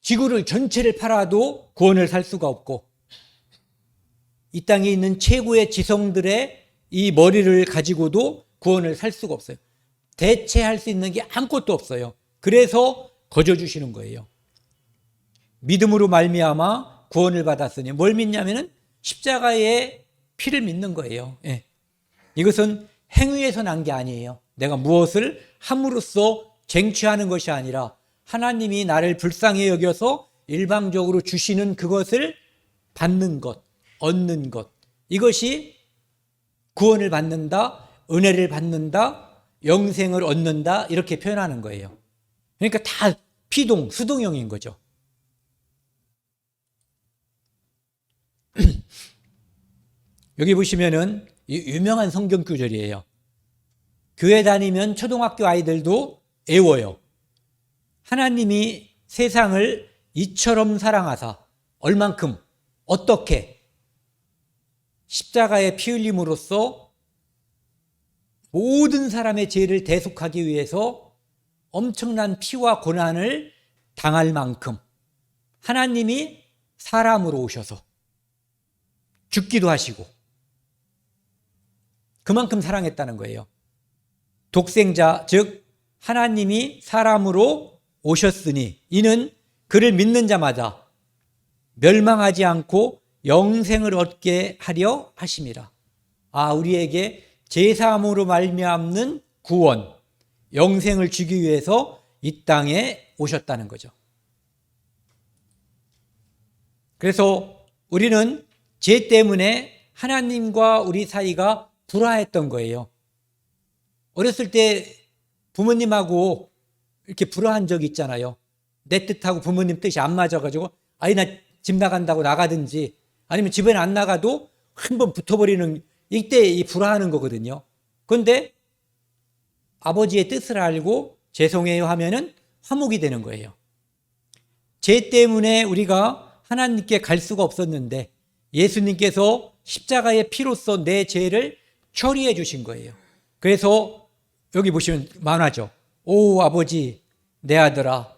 지구를 전체를 팔아도 구원을 살 수가 없고, 이 땅에 있는 최고의 지성들의 이 머리를 가지고도 구원을 살 수가 없어요. 대체할 수 있는 게 아무것도 없어요. 그래서 거저 주시는 거예요. 믿음으로 말미암아 구원을 받았으니, 뭘 믿냐면은 십자가의 피를 믿는 거예요. 예. 이것은 행위에서 난 게 아니에요. 내가 무엇을 함으로써 쟁취하는 것이 아니라 하나님이 나를 불쌍히 여겨서 일방적으로 주시는 그것을 받는 것, 얻는 것. 이것이 구원을 받는다, 은혜를 받는다, 영생을 얻는다, 이렇게 표현하는 거예요. 그러니까 다 피동, 수동형인 거죠. 여기 보시면은 유명한 성경 구절이에요. 교회 다니면 초등학교 아이들도 외워요. 하나님이 세상을 이처럼 사랑하사, 얼만큼, 어떻게 십자가의 피 흘림으로써 모든 사람의 죄를 대속하기 위해서 엄청난 피와 고난을 당할 만큼 하나님이 사람으로 오셔서 죽기도 하시고 그만큼 사랑했다는 거예요. 독생자, 즉 하나님이 사람으로 오셨으니 이는 그를 믿는 자마다 멸망하지 않고 영생을 얻게 하려 하심이라. 우리에게 제사함으로 말미암는 구원, 영생을 주기 위해서 이 땅에 오셨다는 거죠. 그래서 우리는 죄 때문에 하나님과 우리 사이가 불화했던 거예요. 어렸을 때 부모님하고 이렇게 불화한 적이 있잖아요. 내 뜻하고 부모님 뜻이 안 맞아가지고 나 집 나간다고 나가든지, 아니면 집에 안 나가도 한번 붙어버리는, 이때 이 불화하는 거거든요. 그런데 아버지의 뜻을 알고 죄송해요 하면은 화목이 되는 거예요. 죄 때문에 우리가 하나님께 갈 수가 없었는데 예수님께서 십자가의 피로써 내 죄를 처리해 주신 거예요. 그래서 여기 보시면 만화죠. 오 아버지 내 아들아,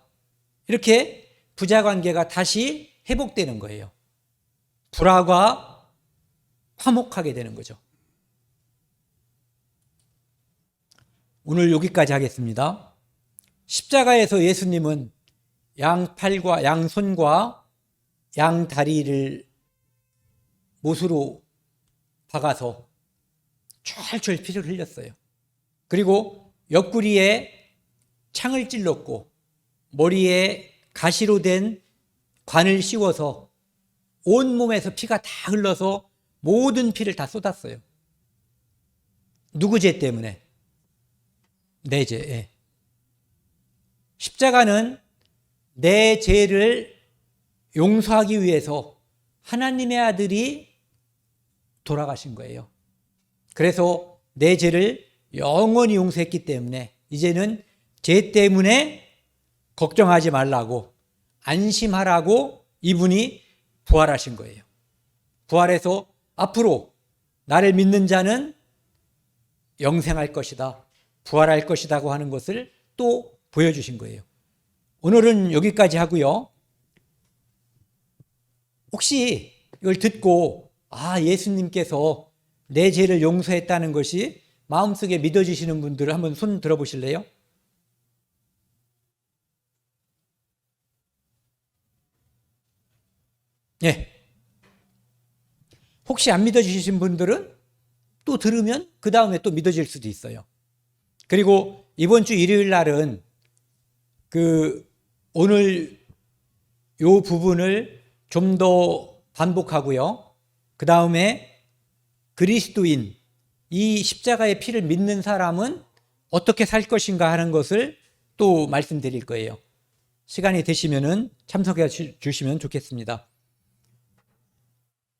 이렇게 부자관계가 다시 회복되는 거예요. 불화가 화목하게 되는 거죠. 오늘 여기까지 하겠습니다. 십자가에서 예수님은 양팔과 양손과 양다리를 못으로 박아서 철철 피를 흘렸어요. 그리고 옆구리에 창을 찔렀고 머리에 가시로 된 관을 씌워서 온몸에서 피가 다 흘러서 모든 피를 다 쏟았어요. 누구 죄 때문에? 내 죄. 십자가는 내 죄를 용서하기 위해서 하나님의 아들이 돌아가신 거예요. 그래서 내 죄를 영원히 용서했기 때문에 이제는 죄 때문에 걱정하지 말라고, 안심하라고 이분이 부활하신 거예요. 부활해서 앞으로 나를 믿는 자는 영생할 것이다, 부활할 것이라고 하는 것을 또 보여주신 거예요. 오늘은 여기까지 하고요. 혹시 이걸 듣고 예수님께서 내 죄를 용서했다는 것이 마음속에 믿어지시는 분들을 한번 손 들어보실래요? 예. 혹시 안 믿어지신 분들은 또 들으면 그 다음에 또 믿어질 수도 있어요. 그리고 이번 주 일요일 날은 오늘 요 부분을 좀 더 반복하고요. 그 다음에 그리스도인, 이 십자가의 피를 믿는 사람은 어떻게 살 것인가 하는 것을 또 말씀드릴 거예요. 시간이 되시면은 참석해 주시면 좋겠습니다.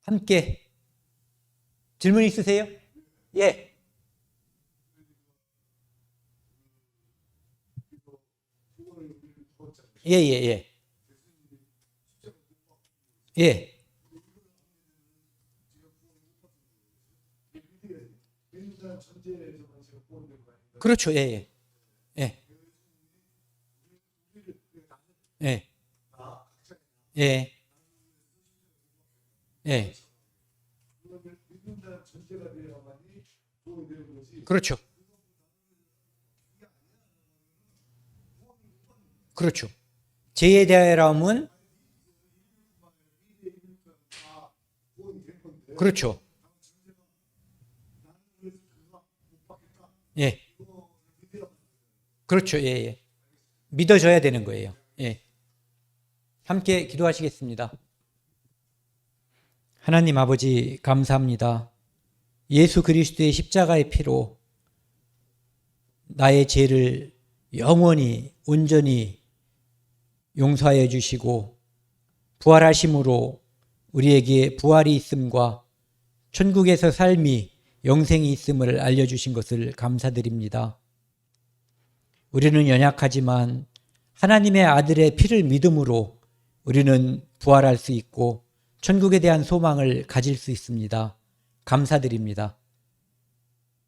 함께 질문 있으세요? 예. 예. 예. 그렇죠. 예, 예. 예. 예. 예. 예. 그렇죠. 그렇죠. 죄에 대하여라면 그렇죠. 예. 그렇죠. 예, 예. 믿어줘야 되는 거예요. 예. 함께 기도하시겠습니다. 하나님 아버지 감사합니다. 예수 그리스도의 십자가의 피로 나의 죄를 영원히 온전히 용서하여 주시고 부활하심으로 우리에게 부활이 있음과 천국에서 삶이 영생이 있음을 알려주신 것을 감사드립니다. 우리는 연약하지만 하나님의 아들의 피를 믿음으로 우리는 부활할 수 있고 천국에 대한 소망을 가질 수 있습니다. 감사드립니다.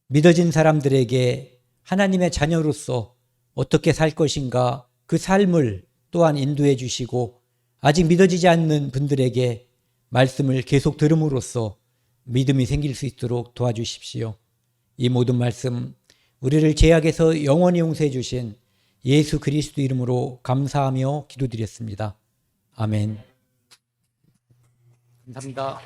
믿어진 사람들에게 하나님의 자녀로서 어떻게 살 것인가 그 삶을 또한 인도해 주시고 아직 믿어지지 않는 분들에게 말씀을 계속 들음으로써 믿음이 생길 수 있도록 도와주십시오. 이 모든 말씀 우리를 죄악에서 영원히 용서해 주신 예수 그리스도 이름으로 감사하며 기도드렸습니다. 아멘. 감사합니다.